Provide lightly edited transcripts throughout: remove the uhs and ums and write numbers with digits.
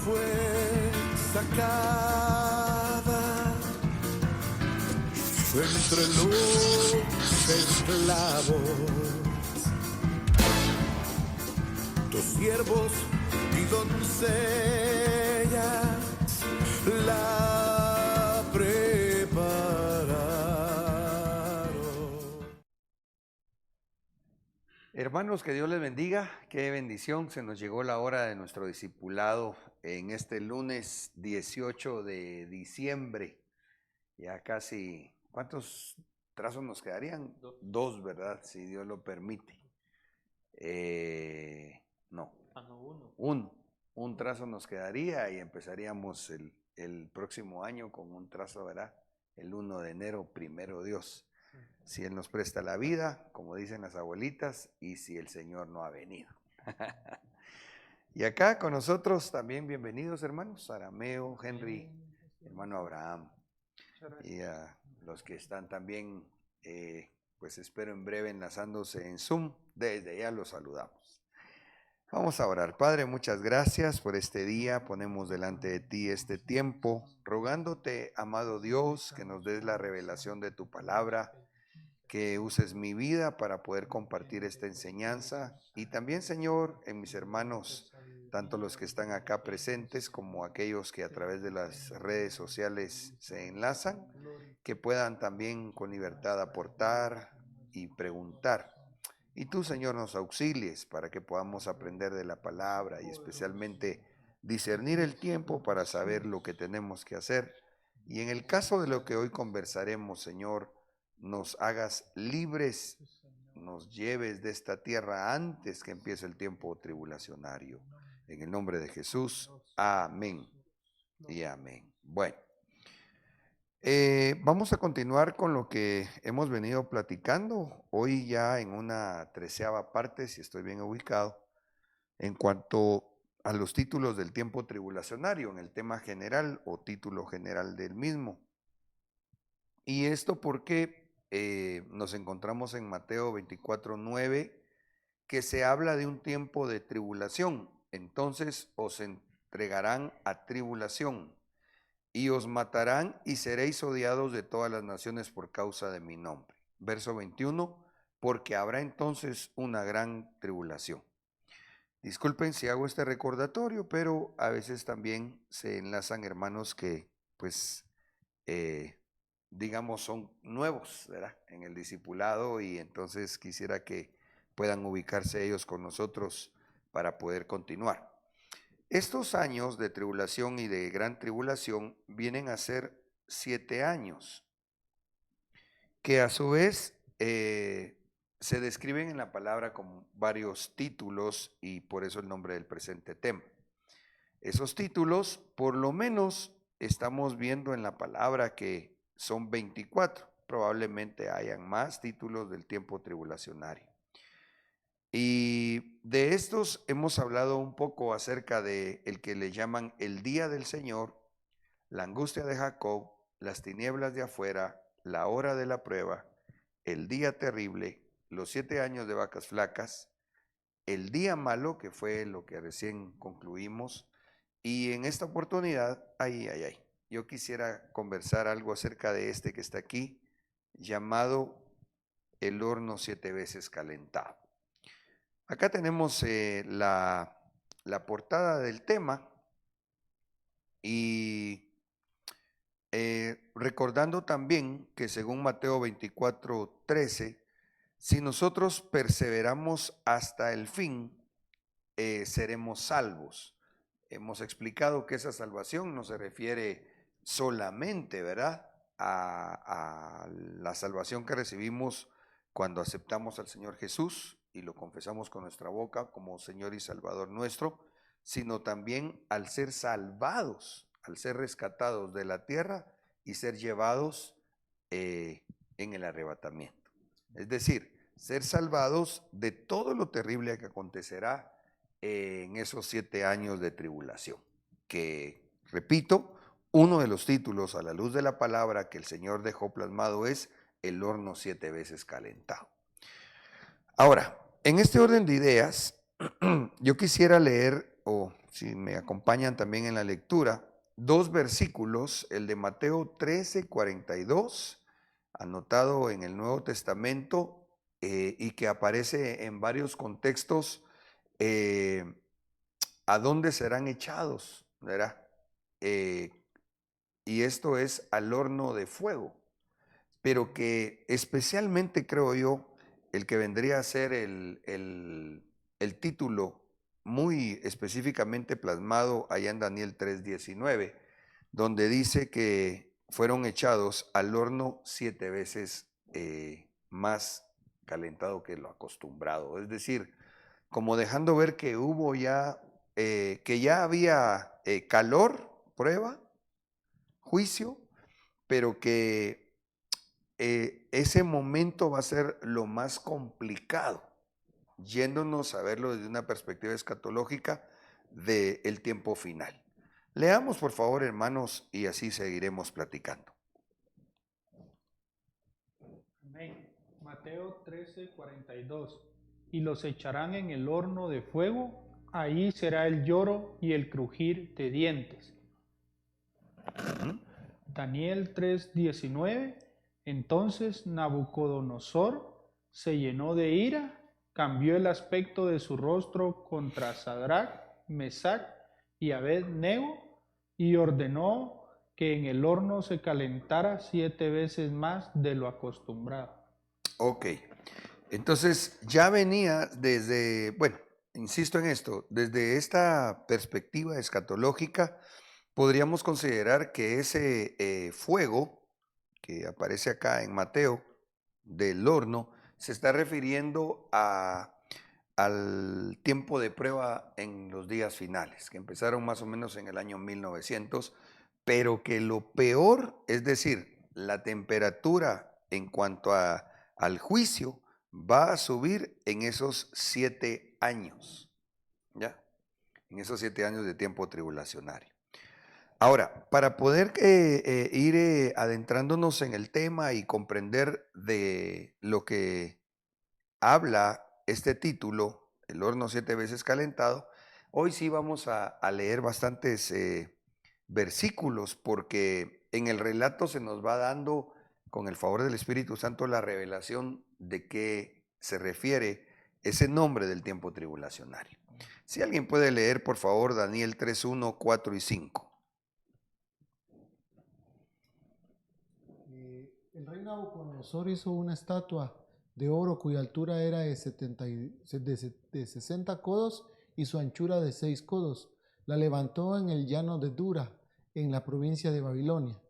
fue sacada entre los esclavos. Tus siervos y doncellas la prepararon. Hermanos, que Dios les bendiga, qué bendición. Se nos llegó la hora de nuestro discipulado en este lunes 18 de diciembre. Ya casi, ¿cuántos trazos nos quedarían? Dos, ¿verdad? Si Dios lo permite. No. Un trazo nos quedaría y empezaríamos el próximo año con un trazo, ¿verdad? El 1 de enero, primero Dios. Si Él nos presta la vida, como dicen las abuelitas, y si el Señor no ha venido. Y acá con nosotros también bienvenidos, hermanos, Arameo, Henry, hermano Abraham, y a los que están también, pues espero en breve enlazándose en Zoom, desde ya los saludamos. Vamos a orar. Padre, muchas gracias por este día. Ponemos delante de ti este tiempo, rogándote, amado Dios, que nos des la revelación de tu palabra, que uses mi vida para poder compartir esta enseñanza. Y también, Señor, en mis hermanos, tanto los que están acá presentes como aquellos que a través de las redes sociales se enlazan, que puedan también con libertad aportar y preguntar. Y tú, Señor, nos auxilies para que podamos aprender de la palabra y especialmente discernir el tiempo para saber lo que tenemos que hacer. Y en el caso de lo que hoy conversaremos, Señor, nos hagas libres, nos lleves de esta tierra antes que empiece el tiempo tribulacionario. En el nombre de Jesús, amén y amén. Bueno. Vamos a continuar con lo que hemos venido platicando, hoy ya en una 13ª parte, si estoy bien ubicado, en cuanto a los títulos del tiempo tribulacionario, en el tema general o título general del mismo. Y esto porque nos encontramos en Mateo 24:9, que se habla de un tiempo de tribulación. Entonces os entregarán a tribulación y os matarán y seréis odiados de todas las naciones por causa de mi nombre. Verso 21, porque habrá entonces una gran tribulación. Disculpen si hago este recordatorio, pero a veces también se enlazan hermanos que, pues, digamos, son nuevos, ¿verdad?, en el discipulado, y entonces quisiera que puedan ubicarse ellos con nosotros para poder continuar. Estos años de tribulación y de gran tribulación vienen a ser 7 años, que a su vez se describen en la palabra con varios títulos y por eso el nombre del presente tema. Esos títulos, por lo menos, estamos viendo en la palabra que son 24, probablemente hayan más títulos del tiempo tribulacionario. Y de estos hemos hablado un poco acerca de el que le llaman el día del Señor, la angustia de Jacob, las tinieblas de afuera, la hora de la prueba, el día terrible, los 7 años de vacas flacas, el día malo, que fue lo que recién concluimos, y en esta oportunidad, yo quisiera conversar algo acerca de este que está aquí, llamado el horno 7 veces calentado. Acá tenemos la portada del tema y recordando también que según Mateo 24:13, si nosotros perseveramos hasta el fin, seremos salvos. Hemos explicado que esa salvación no se refiere solamente, ¿verdad?, a la salvación que recibimos cuando aceptamos al Señor Jesús y lo confesamos con nuestra boca como Señor y Salvador nuestro, sino también al ser salvados, al ser rescatados de la tierra y ser llevados en el arrebatamiento. Es decir, ser salvados de todo lo terrible que acontecerá en esos 7 años de tribulación, que, repito, uno de los títulos a la luz de la palabra que el Señor dejó plasmado es el horno 7 veces calentado. Ahora, en este orden de ideas, yo quisiera leer o si me acompañan también en la lectura, dos versículos, el de Mateo 13:42, anotado en el Nuevo Testamento y que aparece en varios contextos, ¿a dónde serán echados? ¿Verdad? Eh, y esto es al horno de fuego, pero que especialmente creo yo, el que vendría a ser el título muy específicamente plasmado allá en Daniel 3:19, donde dice que fueron echados al horno 7 veces más calentado que lo acostumbrado. Es decir, como dejando ver que hubo ya, que ya había calor, prueba, juicio, pero que ese momento va a ser lo más complicado, yéndonos a verlo desde una perspectiva escatológica del tiempo final. Leamos por favor, hermanos, y así seguiremos platicando. Amén. Mateo 13:42. Y los echarán en el horno de fuego, ahí será el lloro y el crujir de dientes. Daniel 3:19. Entonces Nabucodonosor se llenó de ira, cambió el aspecto de su rostro contra Sadrach, Mesach y Abed-nego y ordenó que en el horno se calentara 7 veces más de lo acostumbrado. Ok, entonces ya venía desde, bueno, insisto en esto, desde esta perspectiva escatológica, podríamos considerar que ese fuego que aparece acá en Mateo del horno se está refiriendo al tiempo de prueba en los días finales, que empezaron más o menos en el año 1900, pero que lo peor, es decir, la temperatura en cuanto al juicio, va a subir en esos 7 años, ¿ya? En esos 7 años de tiempo tribulacionario. Ahora, para poder ir adentrándonos en el tema y comprender de lo que habla este título, El horno 7 veces calentado, hoy sí vamos a leer bastantes versículos porque en el relato se nos va dando, con el favor del Espíritu Santo, la revelación de qué se refiere ese nombre del tiempo tribulacionario. Si alguien puede leer, por favor, Daniel 3:1, 4 y 5. El rey Nabucodonosor hizo una estatua de oro cuya altura era de 60 codos y su anchura de 6 codos. La levantó en el llano de Dura, en la provincia de Babilonia.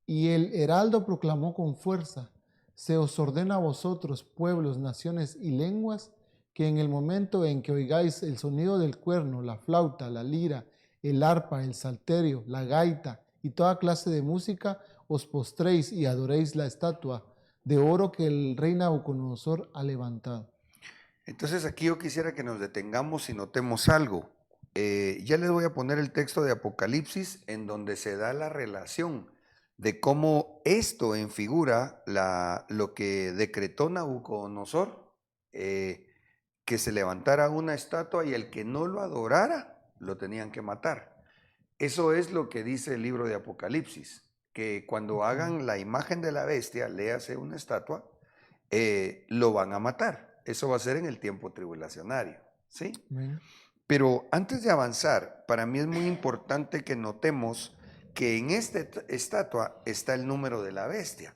Y el heraldo proclamó con fuerza: se os ordena a vosotros, pueblos, naciones y lenguas, que en el momento en que oigáis el sonido del cuerno, la flauta, la lira, el arpa, el salterio, la gaita y toda clase de música, os postréis y adoréis la estatua de oro que el rey Nabucodonosor ha levantado. Entonces aquí yo quisiera que nos detengamos y notemos algo. Ya les voy a poner el texto de Apocalipsis en donde se da la relación de cómo esto enfigura lo que decretó Nabucodonosor, que se levantara una estatua y el que no lo adorara lo tenían que matar. Eso es lo que dice el libro de Apocalipsis, que cuando hagan la imagen de la bestia, léase una estatua, lo van a matar. Eso va a ser en el tiempo tribulacionario, ¿sí? Amén. Pero antes de avanzar, para mí es muy importante que notemos que en esta estatua está el número de la bestia,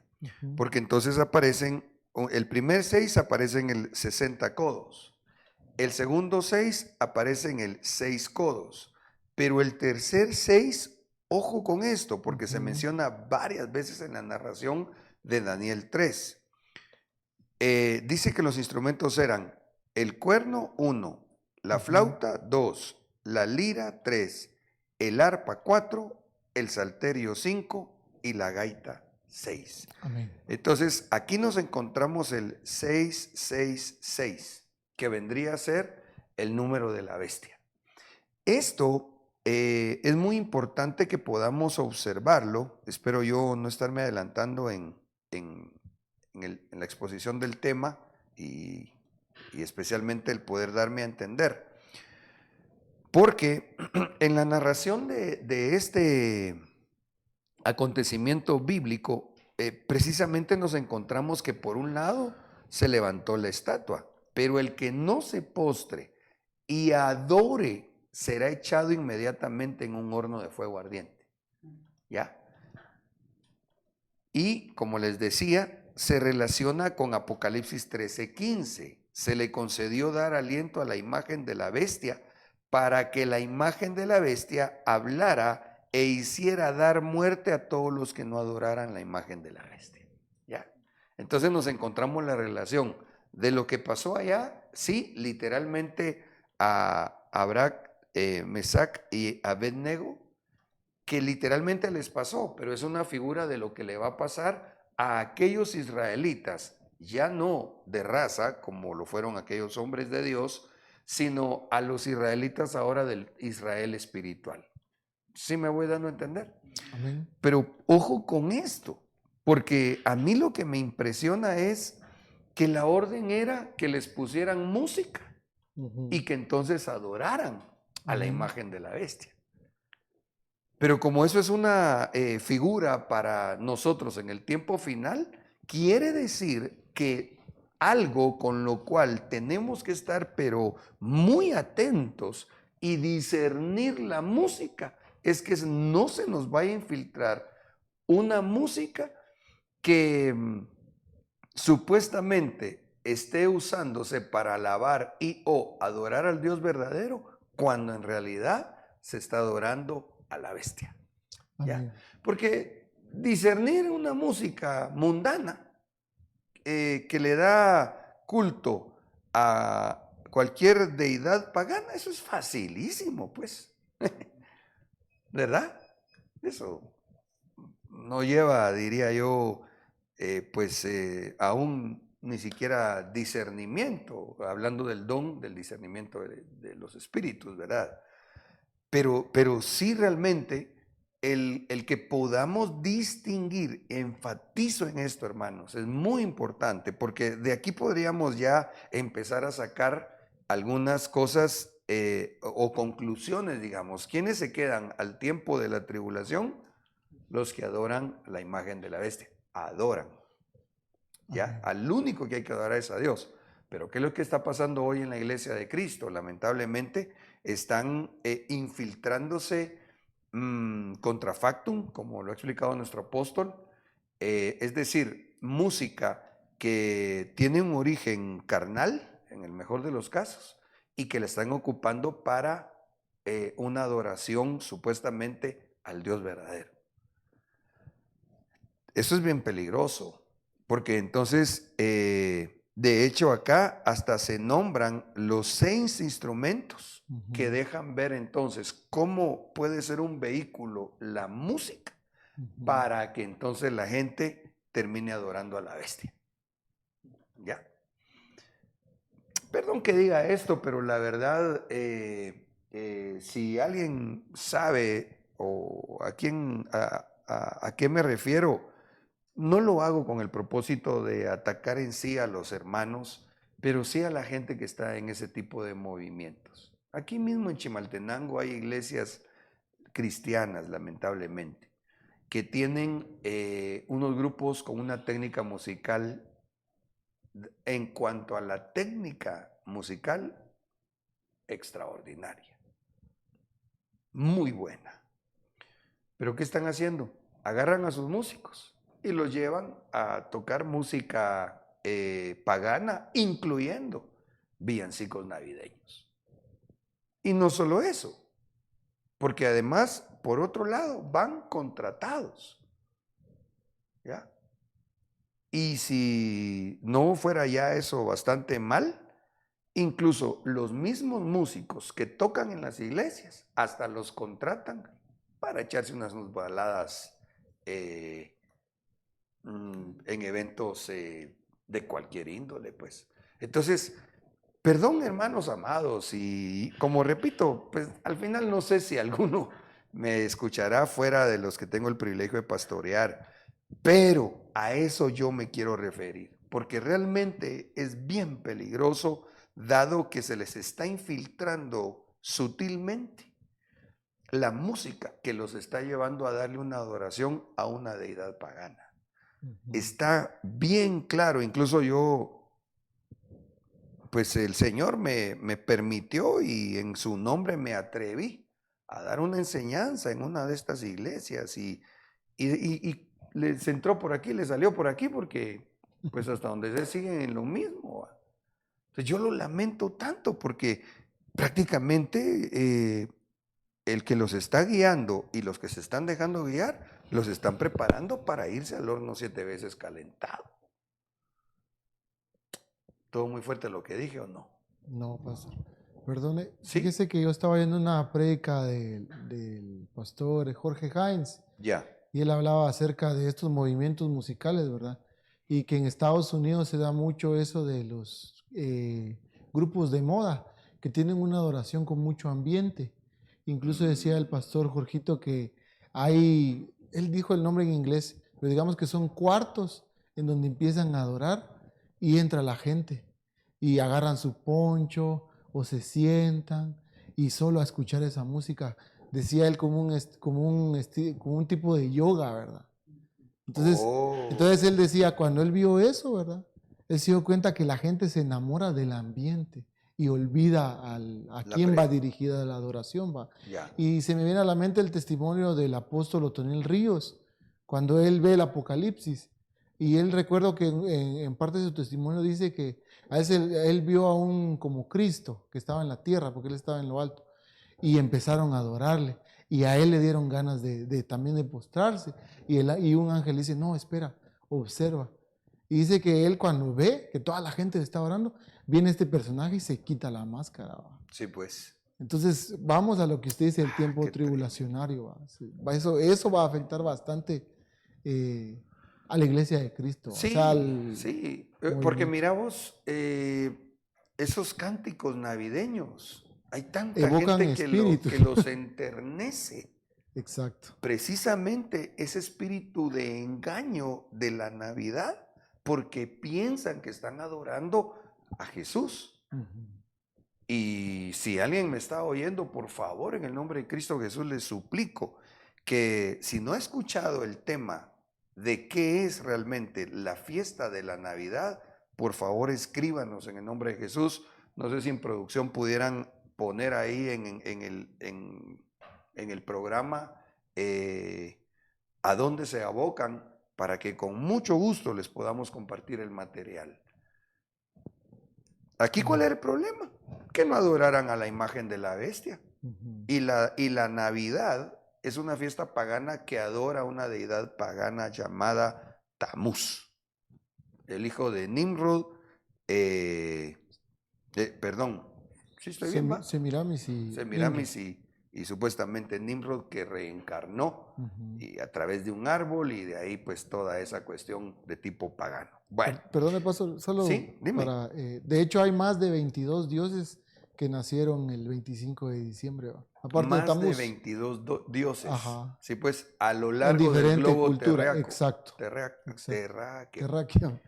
porque entonces aparecen, el primer 6 aparece en el 60 codos, el segundo 6 aparece en el 6 codos, pero el tercer 6, ojo con esto, porque se menciona varias veces en la narración de Daniel 3. Dice que los instrumentos eran el cuerno 1, la flauta 2, la lira 3, el arpa 4, el salterio 5 y la gaita 6. Amén. Entonces aquí nos encontramos el 666, que vendría a ser el número de la bestia. Esto es muy importante que podamos observarlo. Espero yo no estarme adelantando en la exposición del tema y especialmente el poder darme a entender. Porque en la narración de este acontecimiento bíblico, precisamente nos encontramos que por un lado se levantó la estatua, pero el que no se postre y adore será echado inmediatamente en un horno de fuego ardiente. ¿Ya? Y como les decía, se relaciona con Apocalipsis 13:15. Se le concedió dar aliento a la imagen de la bestia para que la imagen de la bestia hablara e hiciera dar muerte a todos los que no adoraran la imagen de la bestia. ¿Ya? Entonces nos encontramos la relación de lo que pasó allá, sí, literalmente a Abrac, Mesac y Abednego, que literalmente les pasó, pero es una figura de lo que le va a pasar a aquellos israelitas, ya no de raza, como lo fueron aquellos hombres de Dios, sino a los israelitas ahora del Israel espiritual. ¿Sí me voy dando a entender? Amén. Pero ojo con esto, porque a mí lo que me impresiona es que la orden era que les pusieran música y que entonces adoraran a la imagen de la bestia. Pero como eso es una figura para nosotros en el tiempo final, quiere decir que algo con lo cual tenemos que estar pero muy atentos y discernir la música es que no se nos vaya a infiltrar una música que supuestamente esté usándose para alabar y o adorar al Dios verdadero, cuando en realidad se está adorando a la bestia. ¿Ya? Porque discernir una música mundana que le da culto a cualquier deidad pagana, eso es facilísimo, pues. ¿Verdad? Eso no lleva, diría yo, aún ni siquiera discernimiento, hablando del don del discernimiento de los espíritus, ¿verdad? Pero sí realmente el que podamos distinguir, enfatizo en esto, hermanos, es muy importante, porque de aquí podríamos ya empezar a sacar algunas cosas o conclusiones, digamos. ¿Quiénes se quedan al tiempo de la tribulación? Los que adoran la imagen de la bestia. Adoran. ¿Ya? Al único que hay que adorar es a Dios. Pero ¿qué es lo que está pasando hoy en la iglesia de Cristo? Lamentablemente están infiltrándose contra factum, como lo ha explicado nuestro apóstol, es decir, música que tiene un origen carnal, en el mejor de los casos, y que la están ocupando para una adoración supuestamente al Dios verdadero. Eso es bien peligroso, porque entonces, de hecho acá hasta se nombran los 6 instrumentos que dejan ver entonces cómo puede ser un vehículo la música para que entonces la gente termine adorando a la bestia. ¿Ya? Perdón que diga esto, pero la verdad, si alguien sabe o a qué me refiero, no lo hago con el propósito de atacar en sí a los hermanos, pero sí a la gente que está en ese tipo de movimientos. Aquí mismo en Chimaltenango hay iglesias cristianas, lamentablemente, que tienen unos grupos con una técnica musical, en cuanto a la técnica musical, extraordinaria, muy buena. ¿Pero qué están haciendo? Agarran a sus músicos y los llevan a tocar música pagana, incluyendo villancicos navideños. Y no solo eso, porque además, por otro lado, van contratados. ¿Ya? Y si no fuera ya eso bastante mal, incluso los mismos músicos que tocan en las iglesias, hasta los contratan para echarse unas baladas en eventos de cualquier índole, pues. Entonces, perdón, hermanos amados, y como repito, pues al final no sé si alguno me escuchará fuera de los que tengo el privilegio de pastorear, pero a eso yo me quiero referir, porque realmente es bien peligroso, dado que se les está infiltrando sutilmente la música que los está llevando a darle una adoración a una deidad pagana. Está bien claro, incluso yo, pues el Señor me permitió y en su nombre me atreví a dar una enseñanza en una de estas iglesias y les entró por aquí, les salió por aquí porque pues hasta donde se siguen en lo mismo. ¿Va? Entonces yo lo lamento tanto porque prácticamente el que los está guiando y los que se están dejando guiar, los están preparando para irse al horno 7 veces calentado. ¿Todo muy fuerte lo que dije o no? No, pastor. Perdone, ¿Sí? fíjese que yo estaba viendo una prédica del pastor Jorge Hines Ya. y él hablaba acerca de estos movimientos musicales, ¿verdad? Y que en Estados Unidos se da mucho eso de los grupos de moda que tienen una adoración con mucho ambiente. Incluso decía el pastor Jorgito que hay, él dijo el nombre en inglés, pero digamos que son cuartos en donde empiezan a adorar y entra la gente y agarran su poncho o se sientan y solo a escuchar esa música. Decía él como un tipo de yoga, ¿verdad? Entonces él decía, cuando él vio eso, ¿verdad? Él se dio cuenta que la gente se enamora del ambiente y olvida a quién va dirigida la adoración. ¿Va? Ya. Y se me viene a la mente el testimonio del apóstol Otoniel Ríos, cuando él ve el Apocalipsis. Y él recuerdo que en parte de su testimonio dice que a veces él vio a un como Cristo que estaba en la tierra, porque él estaba en lo alto, y empezaron a adorarle. Y a él le dieron ganas también de postrarse. Y un ángel dice, no, espera, observa. Y dice que él cuando ve que toda la gente le está orando, viene este personaje y se quita la máscara. ¿Va? Sí, pues. Entonces, vamos a lo que usted dice, el tiempo qué tribulacionario. ¿Va? Sí, eso va a afectar bastante a la iglesia de Cristo. Sí, o sea, sí. Porque mira vos, esos cánticos navideños, hay tanta evocan gente espíritus. que los enternece. Exacto. Precisamente ese espíritu de engaño de la Navidad, porque piensan que están adorando a Jesús. Y si alguien me está oyendo, por favor, en el nombre de Cristo Jesús, les suplico que si no ha escuchado el tema de qué es realmente la fiesta de la Navidad, por favor escríbanos en el nombre de Jesús. No sé si en producción pudieran poner ahí en el programa a dónde se abocan para que con mucho gusto les podamos compartir el material. Aquí, ¿cuál era el problema? Que no adoraran a la imagen de la bestia. Y la Navidad es una fiesta pagana que adora a una deidad pagana llamada Tamuz, el hijo de Nimrod, perdón, ¿sí estoy bien, va? Semiramis y supuestamente Nimrod, que reencarnó y a través de un árbol, y de ahí pues toda esa cuestión de tipo pagano. Bueno. Perdón, me paso solo sí, dime. De hecho hay más de 22 dioses que nacieron el 25 de diciembre. Aparte más de Tamuz. 22 dioses. Ajá. Sí, pues a lo largo del globo cultura. terráqueo. Exacto. Terráqueo.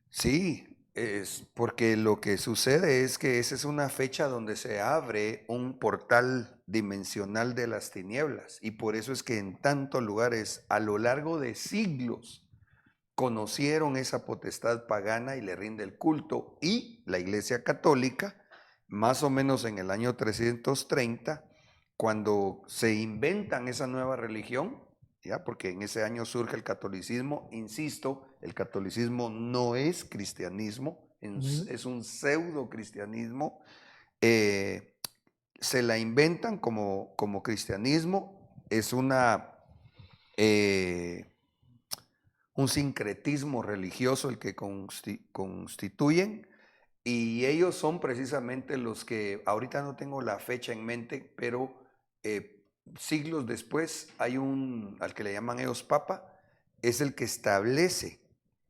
Sí, es porque lo que sucede es que esa es una fecha donde se abre un portal dimensional de las tinieblas, y por eso es que en tantos lugares a lo largo de siglos conocieron esa potestad pagana y le rinde el culto, y la Iglesia Católica, más o menos en el año 330, cuando se inventan esa nueva religión, ¿ya? Porque en ese año surge el catolicismo. Insisto, el catolicismo no es cristianismo, es un pseudo cristianismo. Se la inventan como cristianismo, es un sincretismo religioso el que constituyen, y ellos son precisamente los que, ahorita no tengo la fecha en mente, pero siglos después hay al que le llaman ellos Papa, es el que establece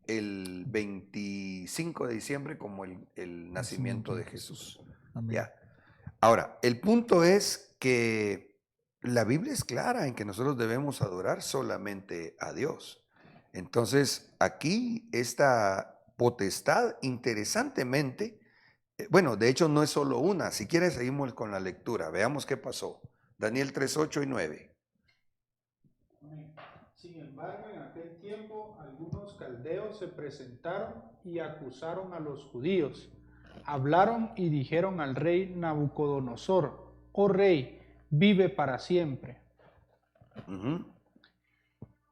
el 25 de diciembre como el nacimiento de Jesús. ¿Ya? Ahora, el punto es que la Biblia es clara en que nosotros debemos adorar solamente a Dios. Entonces, aquí esta potestad, interesantemente, Bueno, de hecho no es solo una. Si quieres seguimos con la lectura. Veamos qué pasó. Daniel 3, 8 y 9. Sin embargo, en aquel tiempo algunos caldeos se presentaron y acusaron a los judíos. Hablaron y dijeron al rey Nabucodonosor: oh rey, vive para siempre.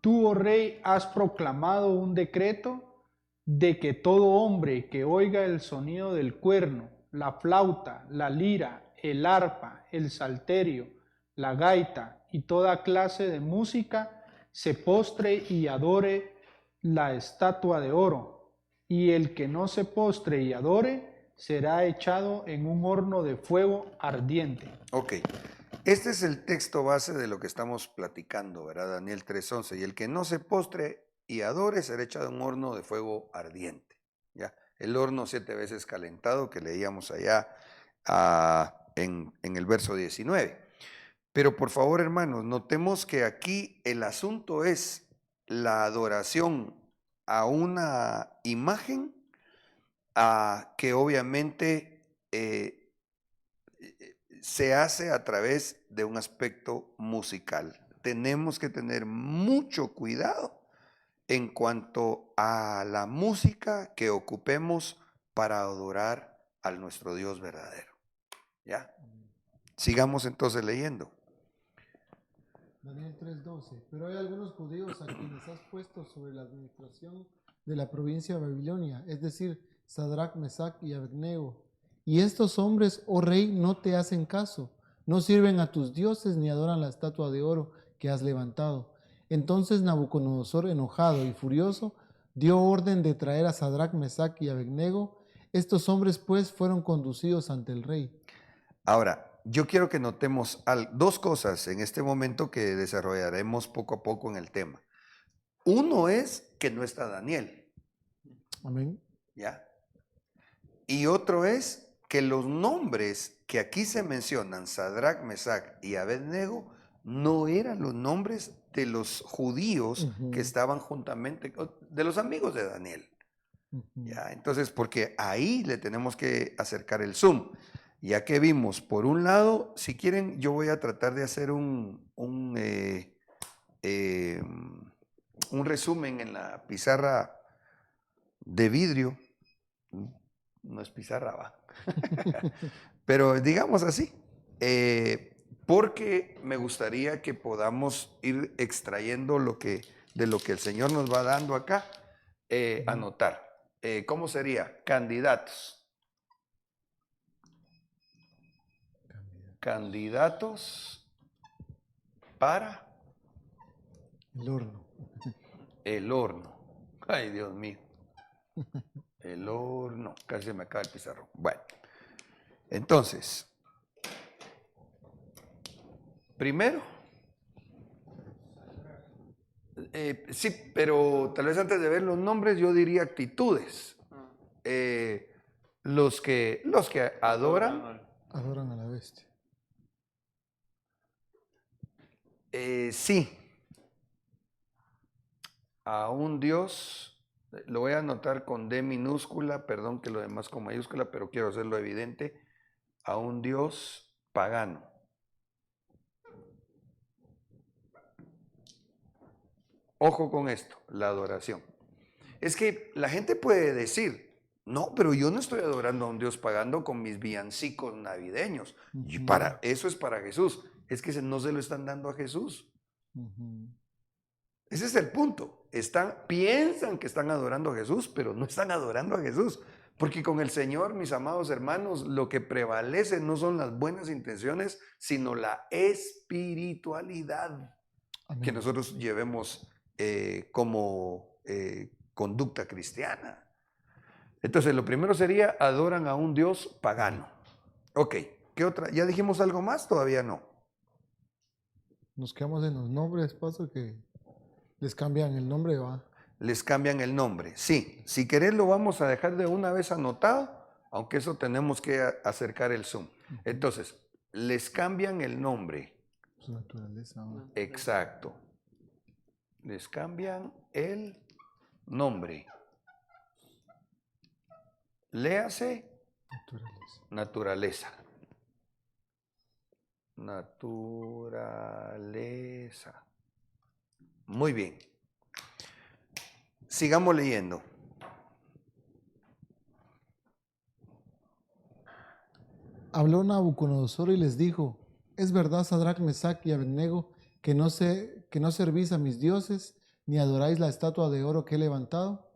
Tú, oh rey, has proclamado un decreto de que todo hombre que oiga el sonido del cuerno, la flauta, la lira, el arpa, el salterio, la gaita y toda clase de música, se postre y adore la estatua de oro, y el que no se postre y adore será echado en un horno de fuego ardiente. Ok, este es el texto base de lo que estamos platicando, ¿verdad? Daniel 3:11, y el que no se postre y adore será echado en un horno de fuego ardiente, ¿ya? El horno 7 veces calentado que leíamos allá en el verso 19. Pero por favor, hermanos, notemos que aquí el asunto es la adoración a una imagen que obviamente se hace a través de un aspecto musical. Tenemos que tener mucho cuidado en cuanto a la música que ocupemos para adorar a nuestro Dios verdadero. ¿Ya? Sigamos entonces leyendo. Daniel 3:12. Pero hay algunos judíos a quienes has puesto sobre la administración de la provincia de Babilonia, es decir, Sadrach, Mesach y Abednego. Y estos hombres, oh rey, no te hacen caso, no sirven a tus dioses ni adoran la estatua de oro que has levantado. Entonces Nabucodonosor, enojado y furioso, dio orden de traer a Sadrach, Mesach y Abednego. Estos hombres pues fueron conducidos ante el rey. Ahora, yo quiero que notemos dos cosas en este momento que desarrollaremos poco a poco en el tema. Uno es que no está Daniel. Amén. ¿Ya? Y otro es que los nombres que aquí se mencionan, Sadrach, Mesach y Abednego, no eran los nombres de los judíos que estaban juntamente, de los amigos de Daniel. ¿Ya? Entonces, porque ahí le tenemos que acercar el zoom. Ya que vimos, por un lado, si quieren, yo voy a tratar de hacer un resumen en la pizarra de vidrio. No es pizarra, va. Pero digamos así, porque me gustaría que podamos ir extrayendo de lo que el Señor nos va dando acá, anotar. ¿Cómo sería? Candidatos. Candidatos para el horno. El horno. Ay, Dios mío. El horno. Casi se me acaba el pizarrón. Bueno, entonces, primero, sí, pero tal vez antes de ver los nombres, yo diría actitudes. Los que adoran a la bestia. Sí, a un Dios, lo voy a anotar con D minúscula, perdón que lo demás con mayúscula, pero quiero hacerlo evidente, a un Dios pagano. Ojo con esto, la adoración. Es que la gente puede decir, no, pero yo no estoy adorando a un Dios pagano con mis villancicos navideños. Y eso es para Jesús. Es que no se lo están dando a Jesús. Ese es el punto. Piensan que están adorando a Jesús, pero no están adorando a Jesús. Porque con el Señor, mis amados hermanos, lo que prevalece no son las buenas intenciones, sino la espiritualidad. Amén. Que nosotros llevemos como conducta cristiana. Entonces, lo primero sería, adoran a un Dios pagano. Ok, ¿qué otra? ¿Ya dijimos algo más? Todavía no. Nos quedamos en los nombres, paso que les cambian el nombre, ¿va? Les cambian el nombre, sí. Si querés lo vamos a dejar de una vez anotado, aunque eso tenemos que acercar el zoom. Entonces, les cambian el nombre. Su naturaleza. ¿Va? Exacto. Les cambian el nombre. Léase. Naturaleza. Naturaleza. Naturaleza. Muy bien. Sigamos leyendo. Habló Nabucodonosor y les dijo: ¿Es verdad, Sadrach, Mesach y Abednego, que no servís a mis dioses, ni adoráis la estatua de oro que he levantado?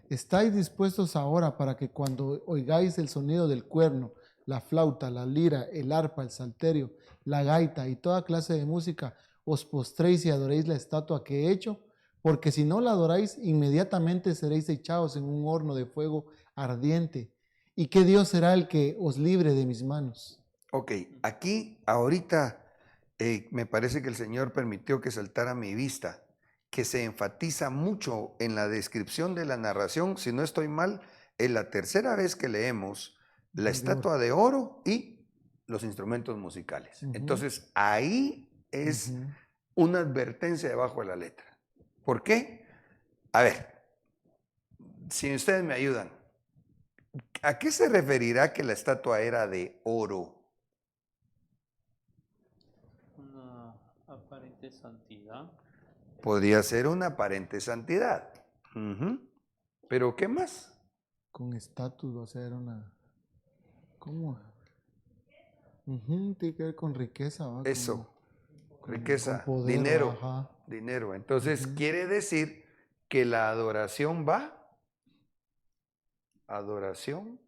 ¿Estáis dispuestos ahora para que cuando oigáis el sonido del cuerno, la flauta, la lira, el arpa, el salterio, la gaita y toda clase de música, os postréis y adoréis la estatua que he hecho? Porque si no la adoráis, inmediatamente seréis echados en un horno de fuego ardiente. ¿Y qué Dios será el que os libre de mis manos? Ok, aquí ahorita me parece que el Señor permitió que saltara a mi vista, que se enfatiza mucho en la descripción de la narración. Si no estoy mal, es la tercera vez que leemos la estatua de oro y los instrumentos musicales. Entonces ahí es una advertencia debajo de la letra. ¿Por qué? A ver, si ustedes me ayudan, ¿a qué se referirá que la estatua era de oro? Una aparente santidad. Podría ser una aparente santidad. ¿Pero qué más? Con estatus, o sea, era una... ¿Cómo? Tiene que ver con riqueza. ¿va? Eso, riqueza, con poder, dinero, ajá. dinero. Entonces quiere decir que la adoración va, adoración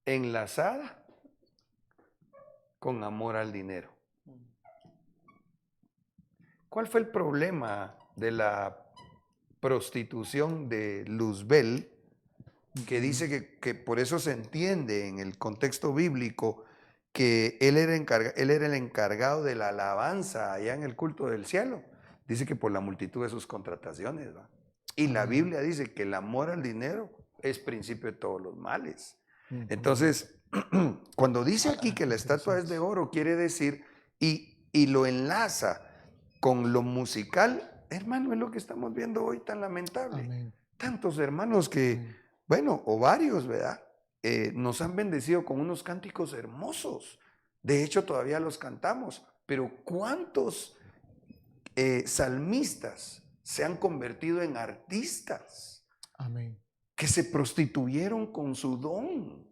enlazada con amor al dinero. ¿Cuál fue el problema de la prostitución de Luzbel? Que dice que por eso se entiende en el contexto bíblico que él era el encargado de la alabanza allá en el culto del cielo. Dice que por la multitud de sus contrataciones, ¿va? Y la Biblia dice que el amor al dinero es principio de todos los males. Entonces, cuando dice aquí que la estatua es de oro, quiere decir, y lo enlaza con lo musical, hermano, es lo que estamos viendo hoy tan lamentable. Amén. Tantos hermanos que, bueno, o varios, ¿verdad? Nos han bendecido con unos cánticos hermosos. De hecho, todavía los cantamos. Pero ¿cuántos salmistas se han convertido en artistas? Amén. Que se prostituyeron con su don.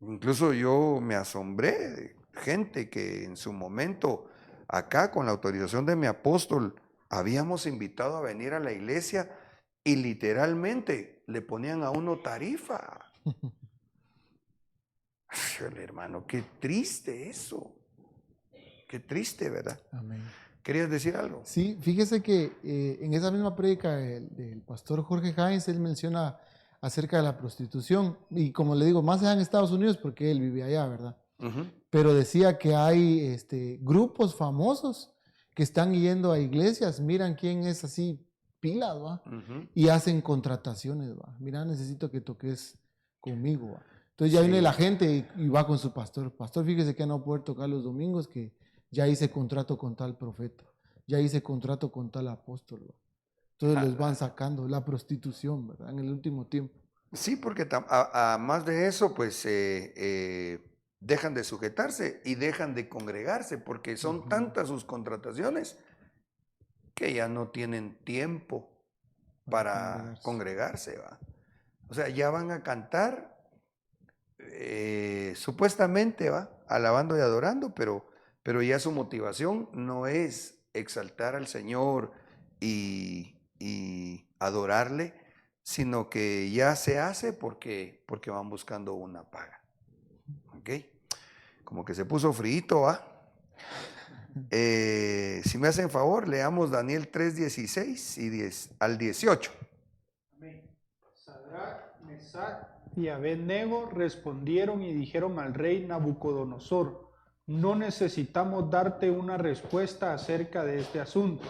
Incluso yo me asombré de gente que en su momento, acá con la autorización de mi apóstol, habíamos invitado a venir a la iglesia y literalmente le ponían a uno tarifa. Hermano, qué triste eso. Qué triste, ¿verdad? Amén. ¿Querías decir algo? Sí, fíjese que en esa misma prédica del pastor Jorge Hines, él menciona acerca de la prostitución. Y como le digo, más allá en Estados Unidos, porque él vive allá, ¿verdad? Pero decía que hay grupos famosos que están yendo a iglesias, miran quién es así pilas, ¿va? Y hacen contrataciones, ¿va? Mira, necesito que toques conmigo, ¿va? Entonces ya viene la gente y va con su pastor. Pastor, fíjese que no poder tocar los domingos, que ya hice contrato con tal profeta, ya hice contrato con tal apóstol, ¿va? Entonces los van sacando, la prostitución, ¿verdad? En el último tiempo. Sí, porque a más de eso, pues dejan de sujetarse y dejan de congregarse, porque son tantas sus contrataciones que ya no tienen tiempo para congregarse, ¿va? O sea, ya van a cantar supuestamente, ¿va? Alabando y adorando, pero ya su motivación no es exaltar al Señor y adorarle, sino que ya se hace porque van buscando una paga. ¿Ok? Como que se puso frío, ¿va? Si me hacen favor, leamos Daniel 3:16 al 18. Amén. Sadrach, Mesach y Abednego respondieron y dijeron al rey Nabucodonosor: no necesitamos darte una respuesta acerca de este asunto.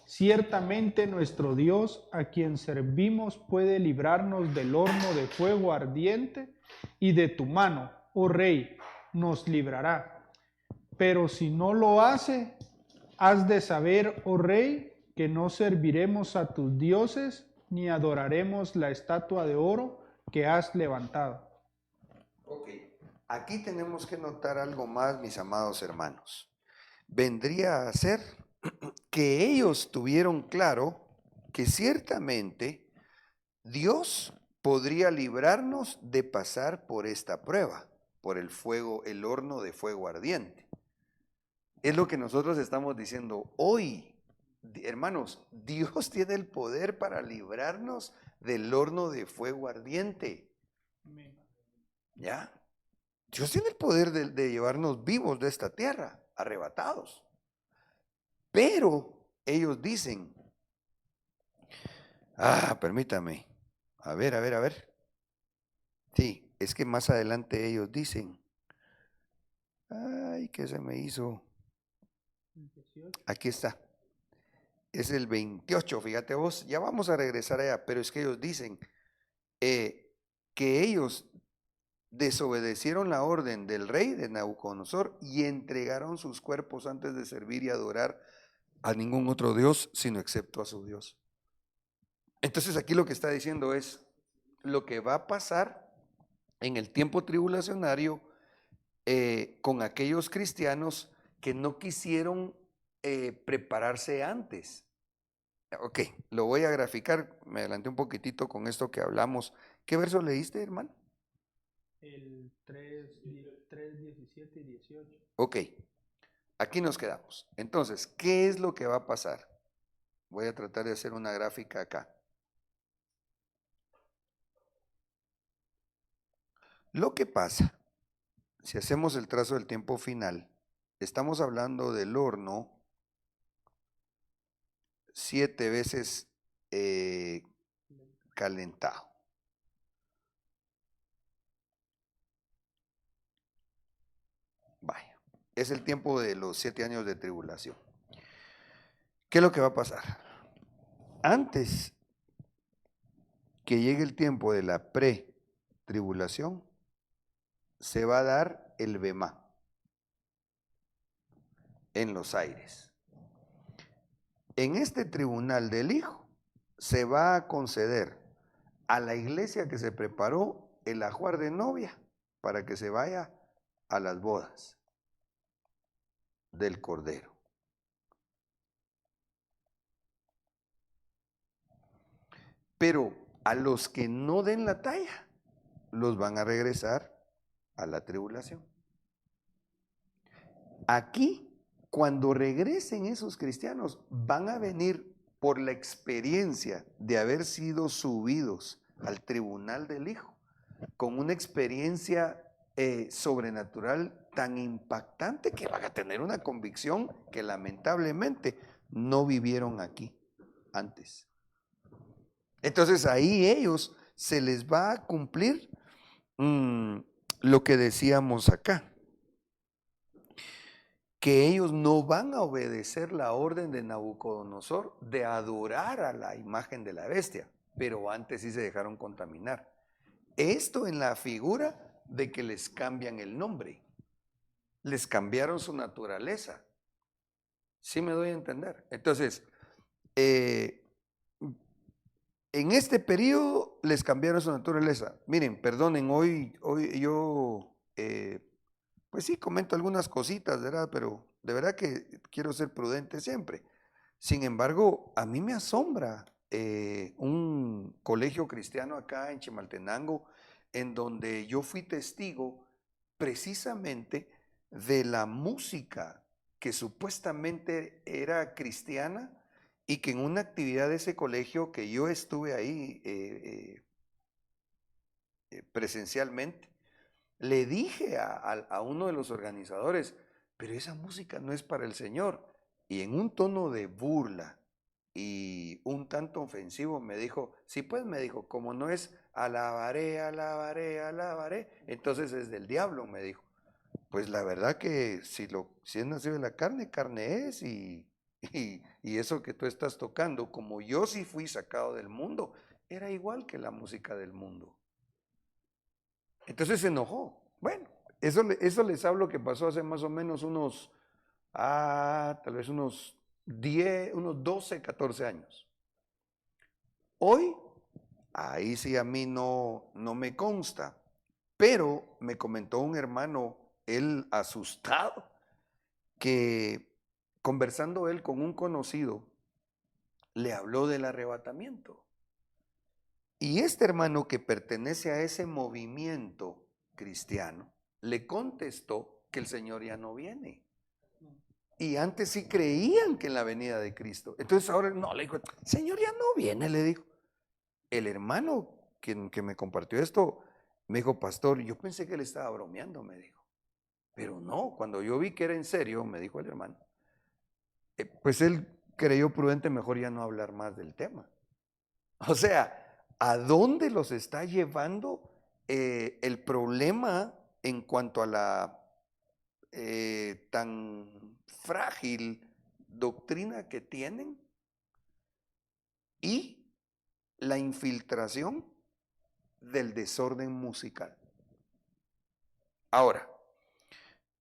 Ciertamente nuestro Dios, a quien servimos, puede librarnos del horno de fuego ardiente, y de tu mano, oh rey, nos librará. Pero si no lo hace, has de saber, oh rey, que no serviremos a tus dioses, ni adoraremos la estatua de oro que has levantado. Ok, aquí tenemos que notar algo más, mis amados hermanos. Vendría a ser que ellos tuvieron claro que ciertamente Dios podría librarnos de pasar por esta prueba, por el fuego, el horno de fuego ardiente. Es lo que nosotros estamos diciendo hoy, hermanos. Dios tiene el poder para librarnos del horno de fuego ardiente. ¿Ya? Dios tiene el poder de llevarnos vivos de esta tierra, arrebatados. Pero ellos dicen, permítame, a ver. Sí, es que más adelante ellos dicen, ¿qué se me hizo? Aquí está. Es el 28, fíjate vos, ya vamos a regresar allá, pero es que ellos dicen que ellos desobedecieron la orden del rey de Nabucodonosor y entregaron sus cuerpos antes de servir y adorar a ningún otro Dios, sino excepto a su Dios. Entonces aquí lo que está diciendo es lo que va a pasar en el tiempo tribulacionario con aquellos cristianos que no quisieron prepararse antes. Ok, lo voy a graficar, me adelanté un poquitito con esto que hablamos. ¿Qué verso leíste, hermano? El 3, 17 y 18. Ok, aquí nos quedamos. Entonces, ¿qué es lo que va a pasar? Voy a tratar de hacer una gráfica acá. Lo que pasa, si hacemos el trazo del tiempo final, estamos hablando del horno 7 veces calentado. Vaya, es el tiempo de los 7 años de tribulación. ¿Qué es lo que va a pasar? Antes que llegue el tiempo de la pre-tribulación, se va a dar el Bemá en los aires. En este tribunal del Hijo se va a conceder a la iglesia que se preparó el ajuar de novia para que se vaya a las bodas del Cordero. Pero a los que no den la talla, los van a regresar a la tribulación. Aquí, cuando regresen esos cristianos, van a venir por la experiencia de haber sido subidos al tribunal del Hijo, con una experiencia sobrenatural tan impactante que van a tener una convicción que lamentablemente no vivieron aquí antes. Entonces ahí ellos se les va a cumplir lo que decíamos acá, que ellos no van a obedecer la orden de Nabucodonosor de adorar a la imagen de la bestia, pero antes sí se dejaron contaminar. Esto en la figura de que les cambian el nombre, les cambiaron su naturaleza. ¿Sí me doy a entender? Entonces, en este periodo les cambiaron su naturaleza. Miren, perdonen, hoy yo, pues sí, comento algunas cositas, ¿verdad? Pero de verdad que quiero ser prudente siempre. Sin embargo, a mí me asombra un colegio cristiano acá en Chimaltenango, en donde yo fui testigo precisamente de la música que supuestamente era cristiana, y que en una actividad de ese colegio que yo estuve ahí presencialmente, le dije a uno de los organizadores, pero esa música no es para el Señor. Y en un tono de burla y un tanto ofensivo me dijo, sí pues, me dijo, como no es alabaré, alabaré, alabaré, entonces es del diablo, me dijo. Pues la verdad que si es nacido de la carne, carne es, y eso que tú estás tocando, como yo sí fui sacado del mundo, era igual que la música del mundo. Entonces se enojó. Bueno, eso les hablo que pasó hace más o menos tal vez unos 12, 14 años. Hoy Ahí sí a mí no me consta, pero me comentó un hermano, él asustado, que conversando él con un conocido, le habló del arrebatamiento. Y este hermano que pertenece a ese movimiento cristiano, le contestó que el Señor ya no viene. Y antes sí creían que en la venida de Cristo. Entonces ahora no, le dijo, Señor ya no viene, le dijo. El hermano que me compartió esto, me dijo, pastor, yo pensé que él estaba bromeando, me dijo. Pero no, cuando yo vi que era en serio, me dijo el hermano, pues él creyó prudente mejor ya no hablar más del tema. O sea, ¿a dónde los está llevando el problema en cuanto a la tan frágil doctrina que tienen y la infiltración del desorden musical? Ahora,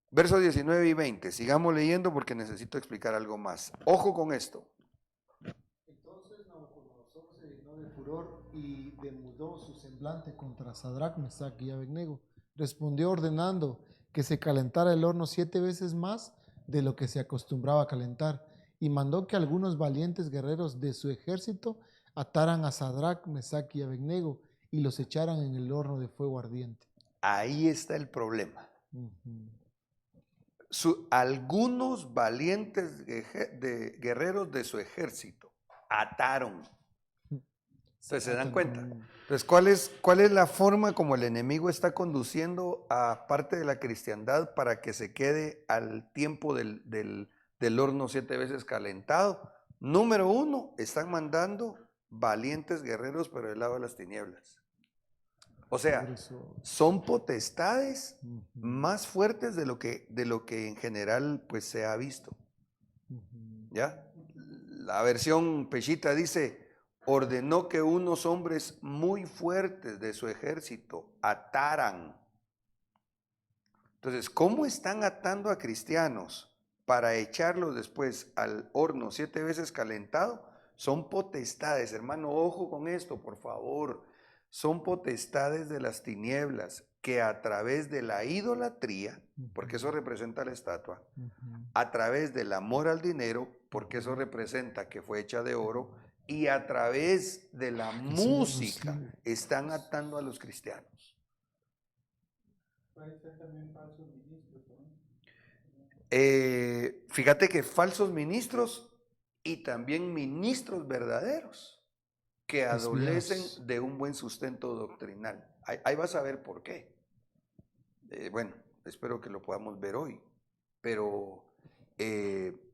versos 19 y 20, sigamos leyendo porque necesito explicar algo más. Ojo con esto. Entonces Nabucodonosor se llenó de furor y demudó su semblante contra Sadrach, Mesach y Abednego. Respondió ordenando que se calentara el horno 7 veces más de lo que se acostumbraba a calentar, y mandó que algunos valientes guerreros de su ejército ataran a Sadrach, Mesach y Abednego y los echaran en el horno de fuego ardiente. Ahí está el problema. Ujú. Algunos valientes guerreros de su ejército ataron. Entonces, ¿se dan atan cuenta? con- Entonces, ¿cuál es la forma como el enemigo está conduciendo a parte de la cristiandad para que se quede al tiempo del horno 7 veces calentado? Número 1, están mandando valientes guerreros por el lado de las tinieblas. O Por sea, eso, son potestades ujú, más fuertes de lo que en general pues se ha visto. ujú. ¿Ya? La versión Peshita dice, ordenó que unos hombres muy fuertes de su ejército ataran. Entonces, ¿cómo están atando a cristianos para echarlos después al horno 7 veces calentado? Son potestades, hermano, ojo con esto, por favor. Son potestades de las tinieblas que a través de la idolatría, porque eso representa la estatua, Ujú. a través del amor al dinero, porque eso representa que fue hecha de oro, y a través de la Que el Señor nos música libre. están atando a los cristianos. Puede ser también falsos ministros, ¿no? Fíjate que falsos ministros y también ministros verdaderos que adolecen Desviados. de un buen sustento doctrinal. Ahí vas a ver por qué. Bueno, espero que lo podamos ver hoy. Pero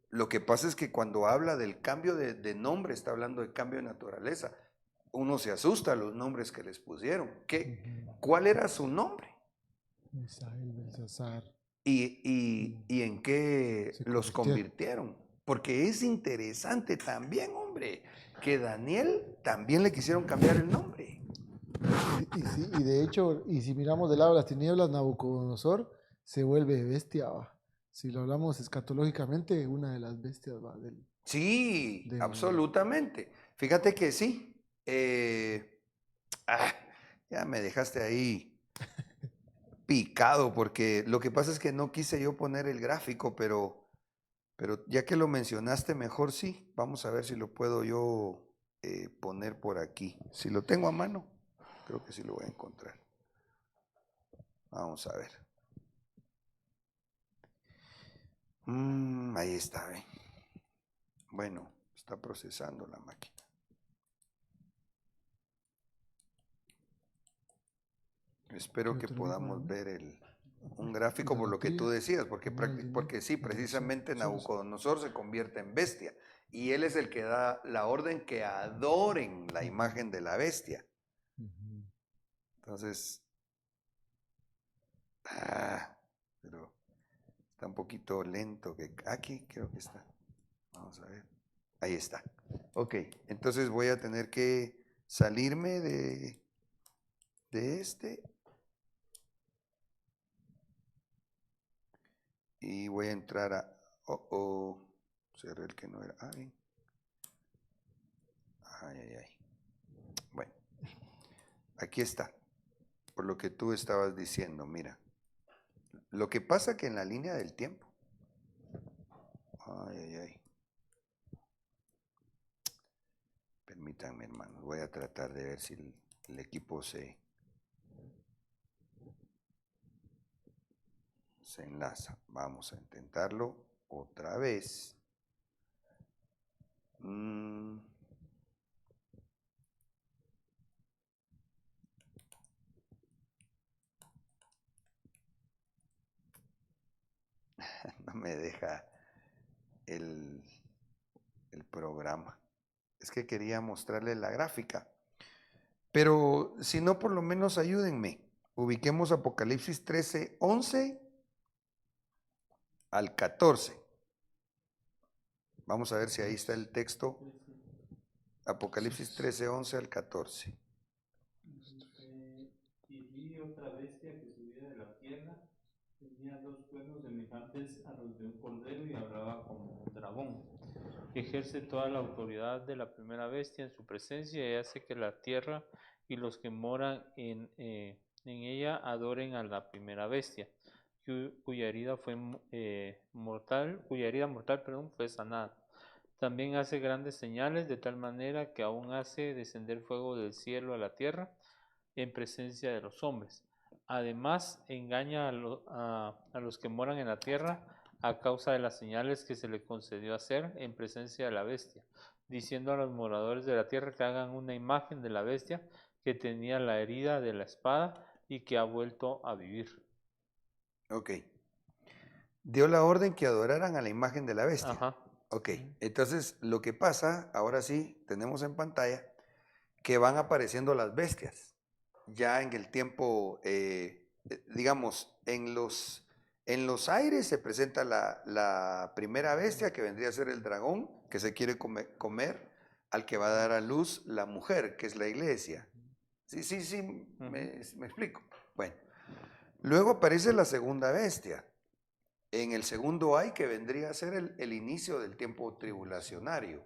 lo que pasa es que cuando habla del cambio de nombre, está hablando de cambio de naturaleza. Uno se asusta a los nombres que les pusieron. ¿Cuál era su nombre? Misael, Belsasar. ¿Y en qué Se los convirtieron? Porque es interesante también, hombre, que Daniel también le quisieron cambiar el nombre. Sí, y de hecho, y si miramos del lado de las tinieblas, Nabucodonosor se vuelve bestia. Va. Si lo hablamos escatológicamente, una de las bestias va del. Sí, Del- absolutamente. Fíjate que sí. Ya me dejaste ahí picado, porque lo que pasa es que no quise yo poner el gráfico, pero ya que lo mencionaste, mejor sí. Vamos a ver si lo puedo yo poner por aquí. Si lo tengo a mano, creo que sí lo voy a encontrar. Vamos a ver. Ahí está, ¿ve? Bueno, está procesando la máquina. Espero que podamos ver un gráfico por lo que tú decías, porque sí, precisamente Nabucodonosor se convierte en bestia y él es el que da la orden que adoren la imagen de la bestia. Entonces, pero está un poquito lento. Aquí creo que está. Vamos a ver. Ahí está. Ok, entonces voy a tener que salirme de este. Y voy a entrar a... cerré el que no era. Ay. Bueno. aquí está, por lo que tú estabas diciendo, mira. Lo que pasa que en la línea del tiempo, ay. Permítanme, hermanos, voy a tratar de ver si el equipo se enlaza. Vamos a intentarlo otra vez. No me deja el programa. Es que quería mostrarle la gráfica. Pero si no, por lo menos ayúdenme. Ubiquemos Apocalipsis 13, 11 al 14. Vamos a ver si ahí está el texto. Apocalipsis 13, 11 al 14. Y vi otra bestia que subía de la tierra, tenía 2 cuernos semejantes a los de un cordero y hablaba como un dragón. Ejerce toda la autoridad de la primera bestia en su presencia y hace que la tierra y los que moran en ella adoren a la primera bestia, cuya herida mortal fue sanada. También hace grandes señales de tal manera que aún hace descender fuego del cielo a la tierra en presencia de los hombres. Además, engaña a los que moran en la tierra a causa de las señales que se le concedió hacer en presencia de la bestia, diciendo a los moradores de la tierra que hagan una imagen de la bestia que tenía la herida de la espada y que ha vuelto a vivir. Ok. Dio la orden que adoraran a la imagen de la bestia. Ajá. Ok, entonces lo que pasa, ahora sí, tenemos en pantalla que van apareciendo las bestias. Ya en el tiempo, digamos, en los aires se presenta la primera bestia, que vendría a ser el dragón, que se quiere comer al que va a dar a luz la mujer, que es la iglesia. Sí, me explico. Bueno, luego aparece la segunda bestia. En el segundo hay que vendría a ser el inicio del tiempo tribulacionario.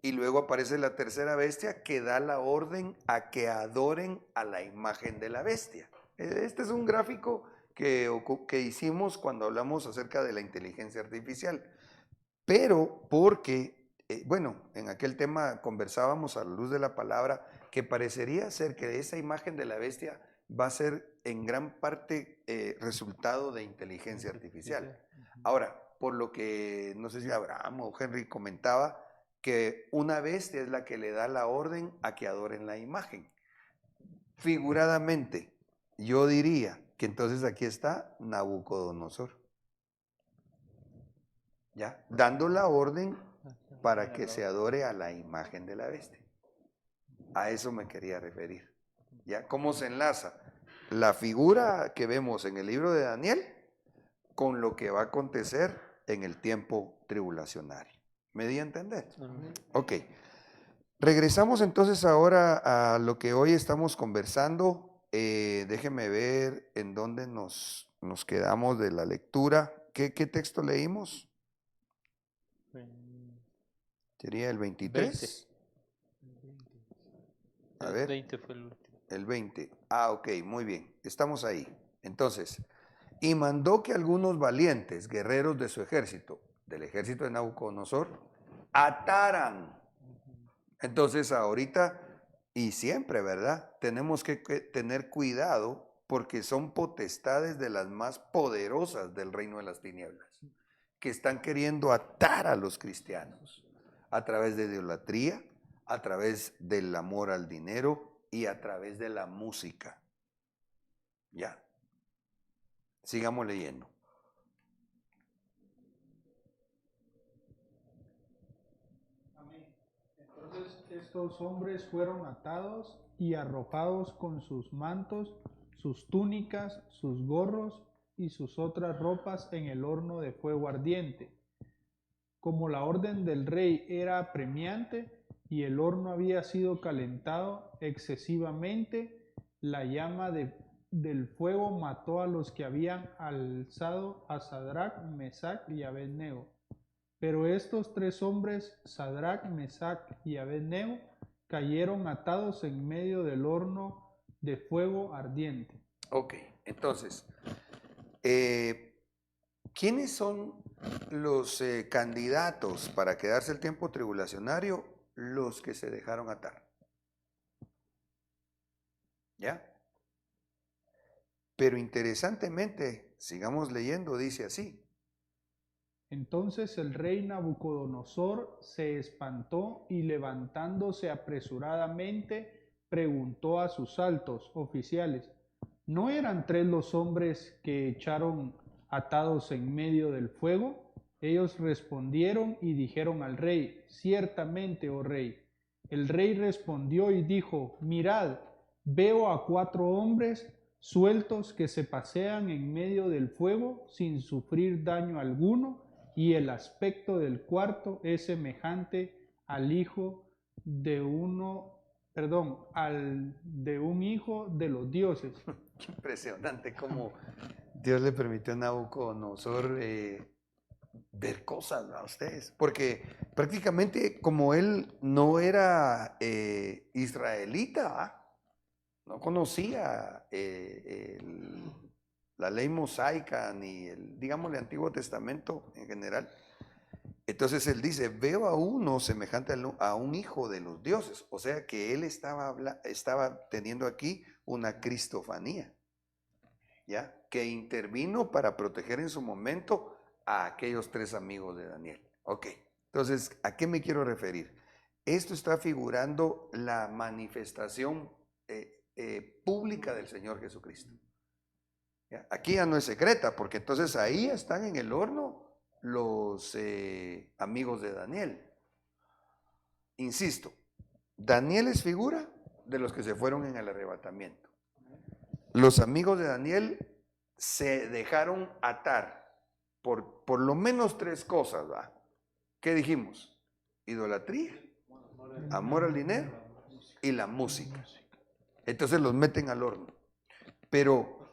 Y luego aparece la tercera bestia que da la orden a que adoren a la imagen de la bestia. Este es un gráfico que hicimos cuando hablamos acerca de la inteligencia artificial. Pero porque, en aquel tema conversábamos a la luz de la palabra que parecería ser que esa imagen de la bestia va a ser en gran parte resultado de inteligencia artificial. Ahora, por lo que no sé si Abraham o Henry comentaba, que una bestia es la que le da la orden a que adoren la imagen. Figuradamente, yo diría que entonces aquí está Nabucodonosor, ¿ya? Dando la orden para que se adore a la imagen de la bestia. A eso me quería referir. ¿Ya? ¿Cómo se enlaza la figura que vemos en el libro de Daniel con lo que va a acontecer en el tiempo tribulacionario? ¿Me di a entender? Ok. Regresamos entonces ahora a lo que hoy estamos conversando. Déjeme ver en dónde nos quedamos de la lectura. ¿Qué texto leímos? Sería el 23. 20. A ver. 20 fue el último. El 20. Ok, muy bien. Estamos ahí. Entonces, y mandó que algunos valientes guerreros de su ejército, del ejército de Nabucodonosor, ataran. Entonces, ahorita y siempre, ¿verdad? Tenemos que tener cuidado porque son potestades de las más poderosas del reino de las tinieblas, que están queriendo atar a los cristianos a través de idolatría, a través del amor al dinero y a través de la música. Ya. Sigamos leyendo. Amén. Entonces estos hombres fueron atados y arropados con sus mantos, sus túnicas, sus gorros y sus otras ropas en el horno de fuego ardiente. Como la orden del rey era apremiante y el horno había sido calentado excesivamente, la llama del fuego mató a los que habían alzado a Sadrach, Mesach y Abed-nego. Pero estos 3 hombres, Sadrach, Mesach y Abed-nego, cayeron atados en medio del horno de fuego ardiente. Ok, entonces, ¿quiénes son los candidatos para quedarse el tiempo tribulacionario? Los que se dejaron atar. ¿Ya? Pero interesantemente, sigamos leyendo, dice así. Entonces el rey Nabucodonosor se espantó y levantándose apresuradamente preguntó a sus altos oficiales, ¿no eran 3 los hombres que echaron atados en medio del fuego? Ellos respondieron y dijeron al rey, ciertamente, oh rey. El rey respondió y dijo, mirad, veo a 4 hombres sueltos que se pasean en medio del fuego sin sufrir daño alguno, y el aspecto del cuarto es semejante al hijo de de un hijo de los dioses. Qué impresionante cómo Dios le permitió a Nabucodonosor ver cosas a ustedes. Porque prácticamente como él no era israelita, ¿va? No conocía la ley mosaica ni digámosle, Antiguo Testamento en general. Entonces él dice, veo a uno semejante a un hijo de los dioses. O sea que él estaba teniendo aquí una cristofanía, ¿ya? Que intervino para proteger en su momento a aquellos 3 amigos de Daniel. Ok, entonces, ¿a qué me quiero referir? Esto está figurando la manifestación pública del Señor Jesucristo. ¿Ya? Aquí ya no es secreta, porque entonces ahí están en el horno los amigos de Daniel. Insisto, Daniel es figura de los que se fueron en el arrebatamiento. Los amigos de Daniel se dejaron atar por lo menos 3 cosas, ¿va? ¿Qué dijimos? Idolatría, amor al dinero y la música. Entonces los meten al horno. Pero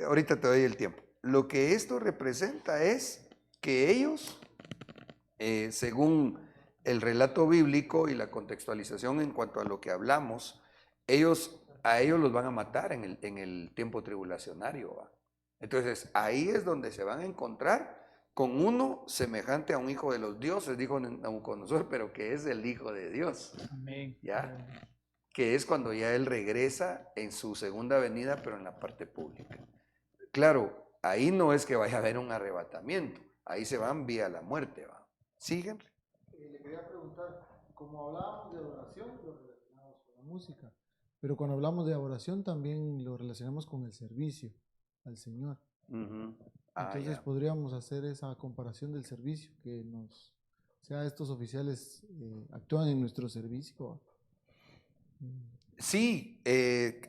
ahorita te doy el tiempo. Lo que esto representa es que ellos, según el relato bíblico y la contextualización en cuanto a lo que hablamos, a ellos los van a matar en el tiempo tribulacionario, ¿va? Entonces ahí es donde se van a encontrar con uno semejante a un hijo de los dioses, dijo Nabucodonosor, pero que es el hijo de Dios. Amén. ¿Ya? Que es cuando ya él regresa en su segunda venida, pero en la parte pública. Claro, ahí no es que vaya a haber un arrebatamiento, ahí se van vía la muerte, ¿va? ¿Siguen? Le quería preguntar, como hablábamos de adoración, lo relacionamos con la música, pero cuando hablamos de adoración también lo relacionamos con el servicio al Señor. Entonces podríamos hacer esa comparación del servicio, que estos oficiales actúan en nuestro servicio. Sí,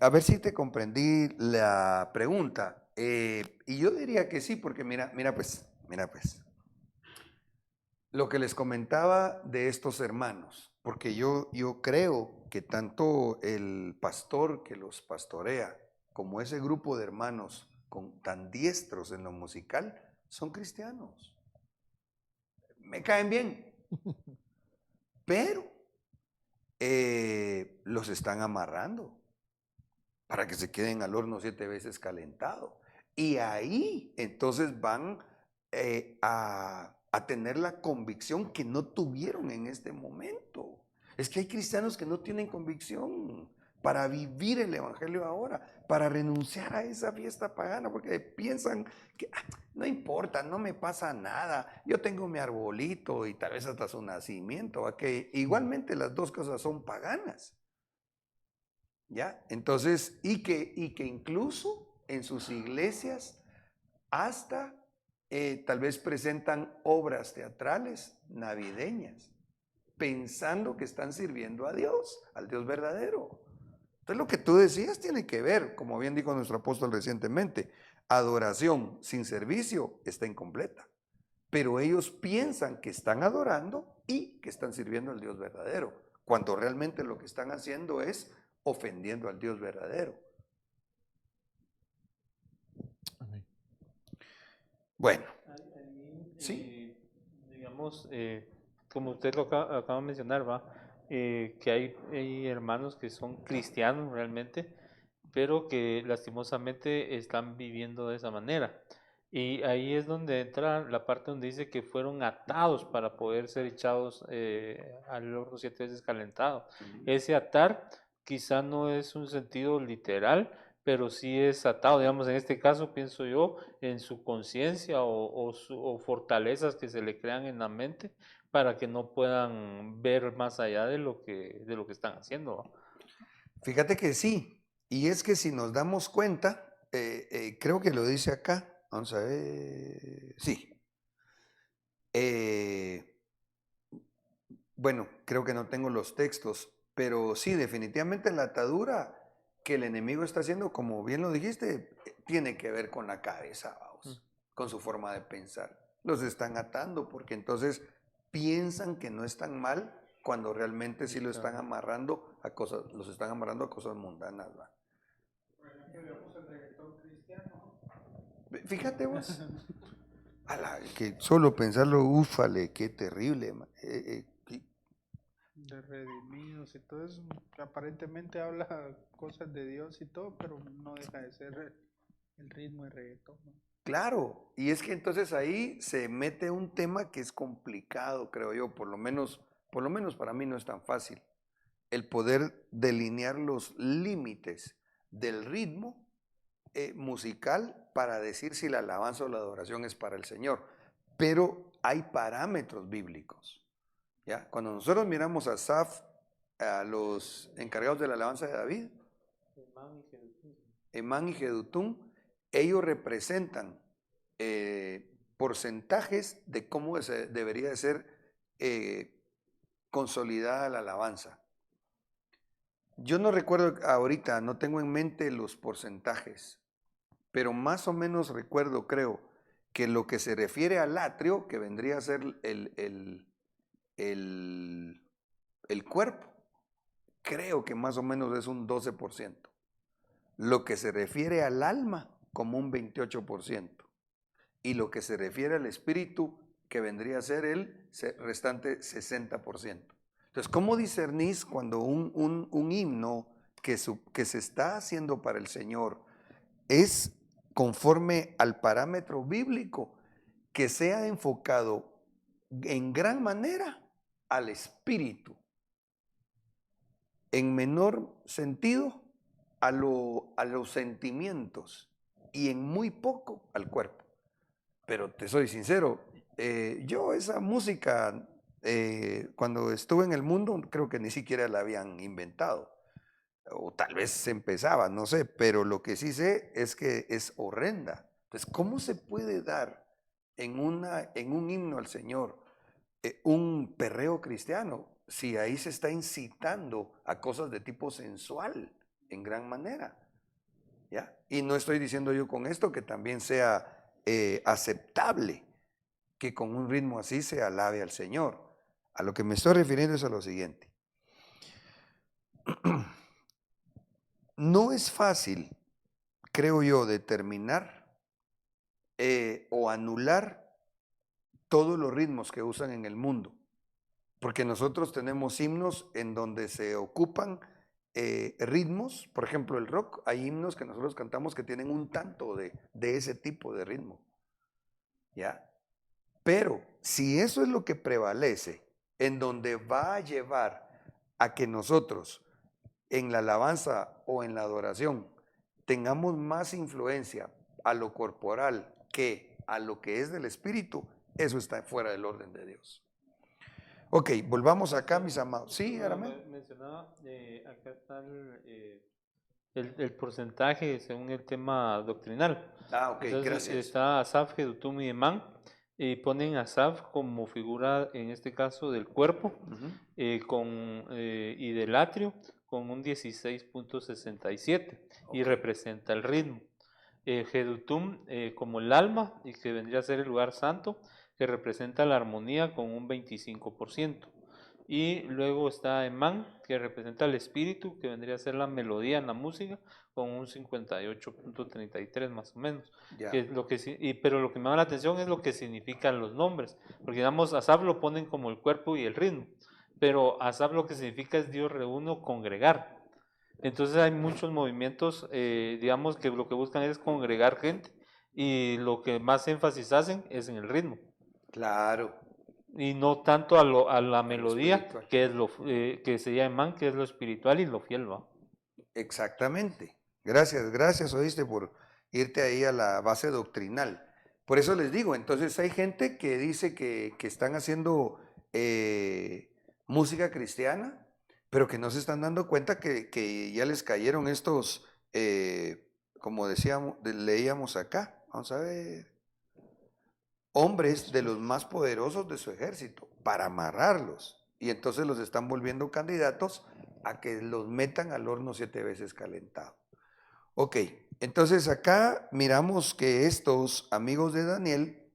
a ver si te comprendí la pregunta. Y yo diría que sí, porque mira pues, lo que les comentaba de estos hermanos, porque yo creo que tanto el pastor que los pastorea, como ese grupo de hermanos tan diestros en lo musical, son cristianos. Me caen bien, pero los están amarrando para que se queden al horno 7 veces calentado. Y ahí entonces van a tener la convicción que no tuvieron en este momento. Es que hay cristianos que no tienen convicción para vivir el evangelio ahora, para renunciar a esa fiesta pagana, porque piensan que no importa, no me pasa nada, yo tengo mi arbolito y tal vez hasta su nacimiento, que igualmente las 2 cosas son paganas. ¿Ya? Entonces, y que incluso en sus iglesias hasta tal vez presentan obras teatrales navideñas, pensando que están sirviendo a Dios, al Dios verdadero. Entonces lo que tú decías tiene que ver, como bien dijo nuestro apóstol recientemente, adoración sin servicio está incompleta. Pero ellos piensan que están adorando y que están sirviendo al Dios verdadero, cuando realmente lo que están haciendo es ofendiendo al Dios verdadero. Amén. Bueno, Ahí, sí. digamos, como usted lo acaba de mencionar, ¿va? que hay hermanos que son cristianos realmente, pero que lastimosamente están viviendo de esa manera. Y ahí es donde entra la parte donde dice que fueron atados para poder ser echados al horno 7 veces calentado. Ese atar quizá no es un sentido literal, pero sí es atado, digamos, en este caso pienso yo, en su conciencia o fortalezas que se le crean en la mente para que no puedan ver más allá de lo que están haciendo, ¿va? Fíjate que sí, y es que si nos damos cuenta, creo que lo dice acá, vamos a ver, sí. Bueno, creo que no tengo los textos, pero sí, definitivamente la atadura que el enemigo está haciendo, como bien lo dijiste, tiene que ver con la cabeza, vamos, con su forma de pensar. Los están atando porque entonces piensan que no están mal cuando realmente sí lo están amarrando a cosas, los están amarrando a cosas mundanas, ¿va? Por ejemplo, digamos el reggaetón cristiano. Fíjate vos, que solo pensarlo, úfale, qué terrible. De redimidos y todo eso, que aparentemente habla cosas de Dios y todo, pero no deja de ser el ritmo de reggaetón, ¿no? Claro, y es que entonces ahí se mete un tema que es complicado, creo yo, por lo menos para mí no es tan fácil, el poder delinear los límites del ritmo musical para decir si la alabanza o la adoración es para el Señor. Pero hay parámetros bíblicos, ¿ya? Cuando nosotros miramos a Asaf, a los encargados de la alabanza de David, Emán y Jedutún, ellos representan porcentajes de cómo debería de ser consolidada la alabanza. Yo no recuerdo ahorita, no tengo en mente los porcentajes, pero más o menos recuerdo, creo, que lo que se refiere al atrio, que vendría a ser el cuerpo, creo que más o menos es un 12%. Lo que se refiere al alma, como un 28%. Y lo que se refiere al espíritu, que vendría a ser el restante 60%. Entonces, ¿cómo discernís cuando un himno que se está haciendo para el Señor es conforme al parámetro bíblico, que sea enfocado en gran manera al espíritu, en menor sentido a los sentimientos y en muy poco al cuerpo? Pero te soy sincero, yo esa música, cuando estuve en el mundo, creo que ni siquiera la habían inventado. O tal vez se empezaba, no sé, pero lo que sí sé es que es horrenda. Entonces, ¿cómo se puede dar en un himno al Señor un perreo cristiano si ahí se está incitando a cosas de tipo sensual en gran manera? ¿Ya? Y no estoy diciendo yo con esto que también sea aceptable que con un ritmo así se alabe al Señor. A lo que me estoy refiriendo es a lo siguiente. No es fácil, creo yo, determinar o anular todos los ritmos que usan en el mundo, porque nosotros tenemos himnos en donde se ocupan ritmos. Por ejemplo, el rock, hay himnos que nosotros cantamos que tienen un tanto de ese tipo de ritmo, ¿ya? Pero si eso es lo que prevalece, en donde va a llevar a que nosotros en la alabanza o en la adoración tengamos más influencia a lo corporal que a lo que es del espíritu, eso está fuera del orden de Dios. Ok, volvamos acá, mis amados. Sí, Aramén. Mencionaba, acá está el porcentaje según el tema doctrinal. Ok, Entonces, gracias. está Asaf, Jedutún y Emán, y ponen a Asaf como figura, en este caso, del cuerpo y del atrio, con un 16.67, y representa el ritmo. Jedutún como el alma, y que vendría a ser el lugar santo, que representa la armonía con un 25%. Y luego está Emán, que representa el espíritu, que vendría a ser la melodía en la música, con un 58.33 más o menos. Que es lo que, pero lo que me llama la atención es lo que significan los nombres, porque digamos, Asaf lo ponen como el cuerpo y el ritmo, pero asab lo que significa es Dios reúne o congregar. Entonces hay muchos movimientos, digamos, que lo que buscan es congregar gente y lo que más énfasis hacen es en el ritmo Claro, y no tanto a la a lo melodía, espiritual. que es lo que se llama, que es lo espiritual y lo fiel, ¿va? Exactamente. Gracias, gracias, oíste, por irte ahí a la base doctrinal. Por eso les digo, entonces hay gente que dice que están haciendo música cristiana, pero que no se están dando cuenta que ya les cayeron estos, como decíamos, leíamos acá, vamos a ver, hombres de los más poderosos de su ejército para amarrarlos. Y entonces los están volviendo candidatos a que los metan al horno 7 veces calentado. Ok, entonces acá miramos que estos amigos de Daniel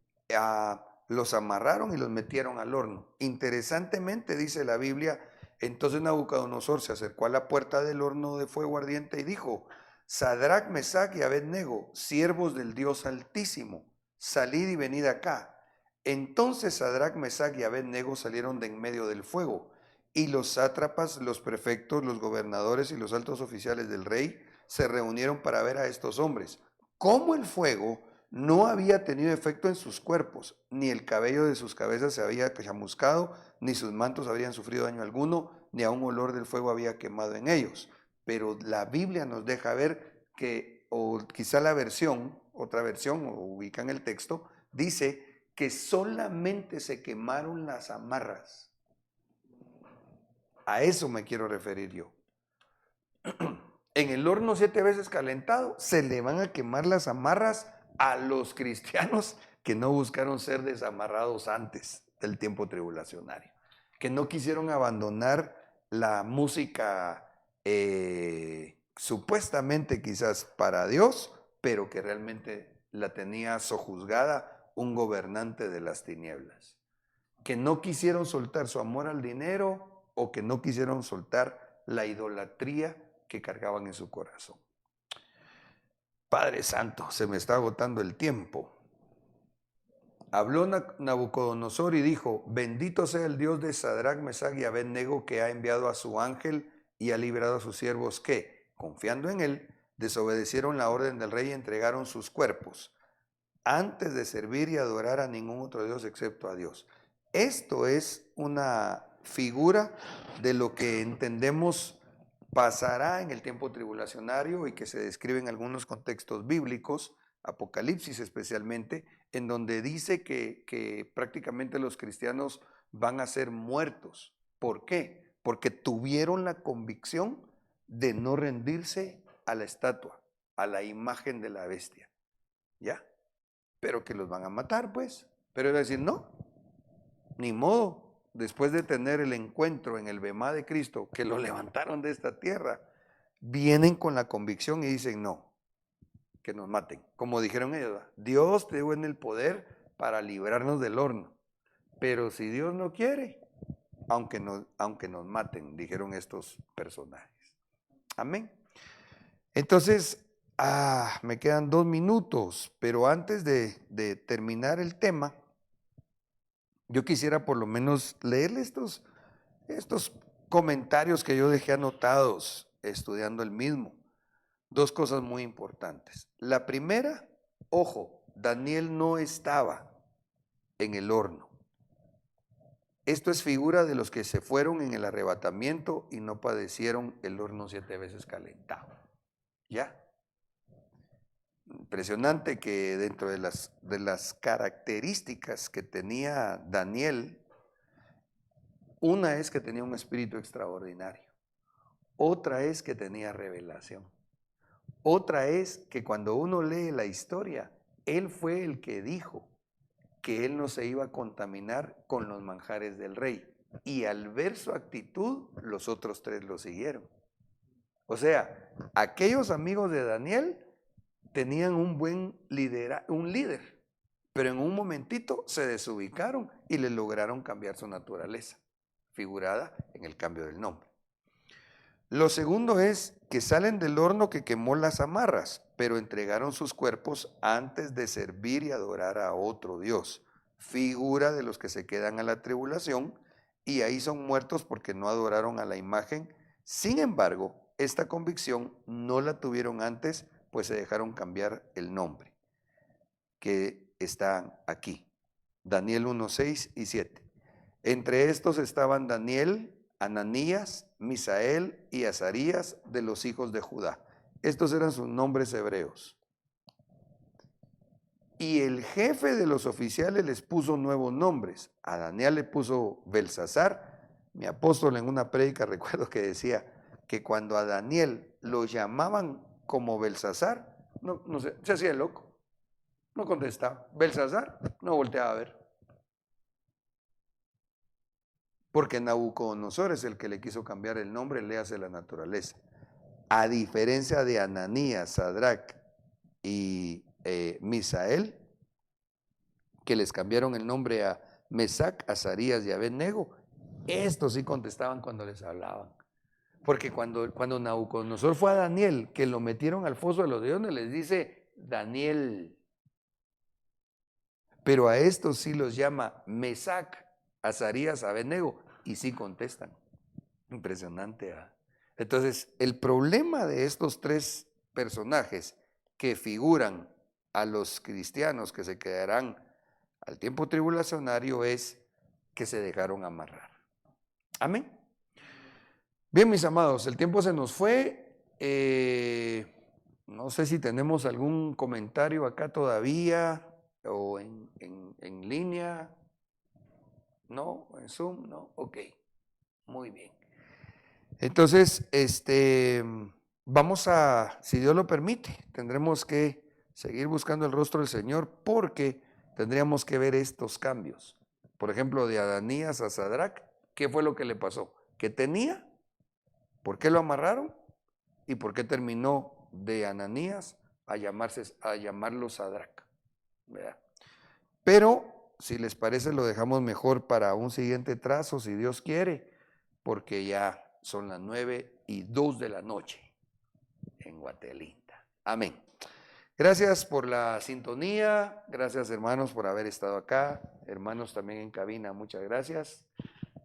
los amarraron y los metieron al horno. Interesantemente dice la Biblia, entonces Nabucodonosor se acercó a la puerta del horno de fuego ardiente y dijo, Sadrac, Mesach y Abed-nego, siervos del Dios Altísimo, salid y venid acá. Entonces Sadrac, Mesach y Abed-nego salieron de en medio del fuego, y los sátrapas, los prefectos, los gobernadores y los altos oficiales del rey se reunieron para ver a estos hombres. Como el fuego no había tenido efecto en sus cuerpos, ni el cabello de sus cabezas se había chamuscado, ni sus mantos habrían sufrido daño alguno, ni aun olor del fuego había quemado en ellos. Pero la Biblia nos deja ver que, o quizá la versión, otra versión, o ubican el texto, dice que solamente se quemaron las amarras. A eso me quiero referir yo. En el horno 7 veces calentado se le van a quemar las amarras a los cristianos que no buscaron ser desamarrados antes del tiempo tribulacionario, que no quisieron abandonar la música supuestamente quizás para Dios, pero que realmente la tenía sojuzgada un gobernante de las tinieblas, que no quisieron soltar su amor al dinero o que no quisieron soltar la idolatría que cargaban en su corazón. Padre Santo, se me está agotando el tiempo. Habló Nabucodonosor y dijo, bendito sea el Dios de Sadrac, Mesach y Abed-nego que ha enviado a su ángel y ha librado a sus siervos que, confiando en él, desobedecieron la orden del rey y entregaron sus cuerpos antes de servir y adorar a ningún otro Dios excepto a Dios. Esto es una figura de lo que entendemos pasará en el tiempo tribulacionario y que se describe en algunos contextos bíblicos, Apocalipsis especialmente, en donde dice que prácticamente los cristianos van a ser muertos. ¿Por qué? Porque tuvieron la convicción de no rendirse a la estatua, a la imagen de la bestia. ¿Ya? Pero que los van a matar, pues. Pero iba a decir, no, ni modo. Después de tener el encuentro en el bemá de Cristo, que lo levantaron de esta tierra, vienen con la convicción y dicen, no, que nos maten. Como dijeron ellos, Dios te dio en el poder para librarnos del horno. Pero si Dios no quiere, aunque nos maten, dijeron estos personajes. Amén. Entonces, me quedan 2 minutos, pero antes de terminar el tema, yo quisiera por lo menos leerle estos comentarios que yo dejé anotados estudiando el mismo. 2 cosas muy importantes. La primera, ojo, Daniel no estaba en el horno. Esto es figura de los que se fueron en el arrebatamiento y no padecieron el horno 7 veces calentado. ¿Ya? Impresionante que dentro de las características que tenía Daniel, una es que tenía un espíritu extraordinario, otra es que tenía revelación, otra es que cuando uno lee la historia, él fue el que dijo que él no se iba a contaminar con los manjares del rey, y al ver su actitud, los otros 3 lo siguieron. O sea, aquellos amigos de Daniel tenían un buen un líder, pero en un momentito se desubicaron y le lograron cambiar su naturaleza, figurada en el cambio del nombre. Lo segundo es que salen del horno que quemó las amarras, pero entregaron sus cuerpos antes de servir y adorar a otro Dios, figura de los que se quedan a la tribulación y ahí son muertos porque no adoraron a la imagen. Sin embargo, esta convicción no la tuvieron antes, pues se dejaron cambiar el nombre, que están aquí. Daniel 1, 6 y 7. Entre estos estaban Daniel, Ananías, Misael y Azarías de los hijos de Judá. Estos eran sus nombres hebreos. Y el jefe de los oficiales les puso nuevos nombres. A Daniel le puso Belsasar. Mi apóstol en una prédica recuerdo que decía que cuando a Daniel lo llamaban como Belsasar, no sé, se hacía el loco. No contestaba. Belsasar no volteaba a ver. Porque Nabucodonosor es el que le quiso cambiar el nombre, le hace la naturaleza. A diferencia de Ananías, Sadrach y Misael, que les cambiaron el nombre a Mesac, Azarías y Abednego, estos sí contestaban cuando les hablaban. Porque cuando Nabucodonosor fue a Daniel, que lo metieron al foso de los leones, les dice Daniel. Pero a estos sí los llama Mesac, Azarías, Abednego, y sí contestan. Impresionante. Entonces, el problema de estos tres personajes que figuran a los cristianos que se quedarán al tiempo tribulacionario es que se dejaron amarrar. Amén. Bien, mis amados, el tiempo se nos fue. No sé si tenemos algún comentario acá todavía o en línea. ¿No? ¿En Zoom? No. Ok. Muy bien. Entonces, vamos a, si Dios lo permite, tendremos que seguir buscando el rostro del Señor porque tendríamos que ver estos cambios. Por ejemplo, de Ananías a Sadrach, ¿qué fue lo que le pasó? ¿Qué tenía? ¿Por qué lo amarraron? ¿Y por qué terminó de Ananías a llamarlo Sadrach? ¿Verdad? Pero si les parece, lo dejamos mejor para un siguiente trazo, si Dios quiere, porque ya son las 9:02 de la noche en Guatelinda. Amén. Gracias por la sintonía, gracias hermanos por haber estado acá, hermanos también en cabina, muchas gracias.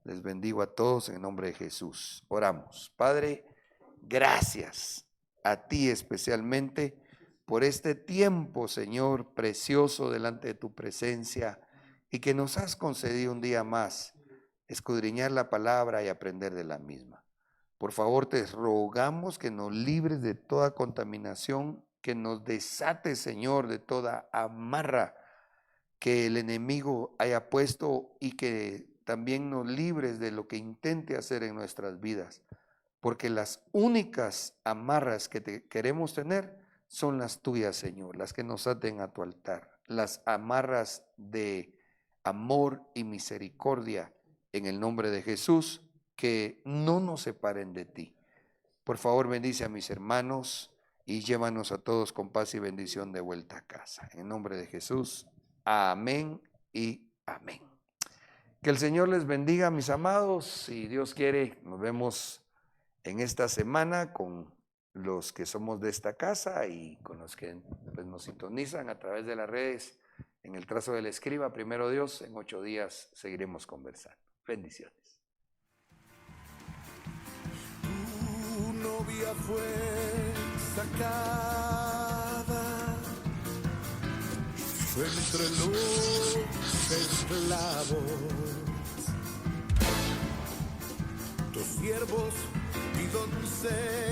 Les bendigo a todos en el nombre de Jesús. Oramos. Padre, gracias a ti especialmente por este tiempo, Señor, precioso delante de tu presencia, y que nos has concedido un día más escudriñar la palabra y aprender de la misma. Por favor, te rogamos que nos libres de toda contaminación, que nos desates, Señor, de toda amarra que el enemigo haya puesto y que también nos libres de lo que intente hacer en nuestras vidas. Porque las únicas amarras que queremos tener son las tuyas, Señor, las que nos aten a tu altar, las amarras de amor y misericordia en el nombre de Jesús, que no nos separen de ti. Por favor, bendice a mis hermanos y llévanos a todos con paz y bendición de vuelta a casa. En el nombre de Jesús, amén y amén. Que el Señor les bendiga, mis amados. Si Dios quiere, nos vemos en esta semana con los que somos de esta casa y con los que pues, nos sintonizan a través de las redes. En el trazo del escriba, primero Dios, en 8 días seguiremos conversando. Bendiciones. Tu novia fue sacada entre los esclavos. Tus siervos y doncellas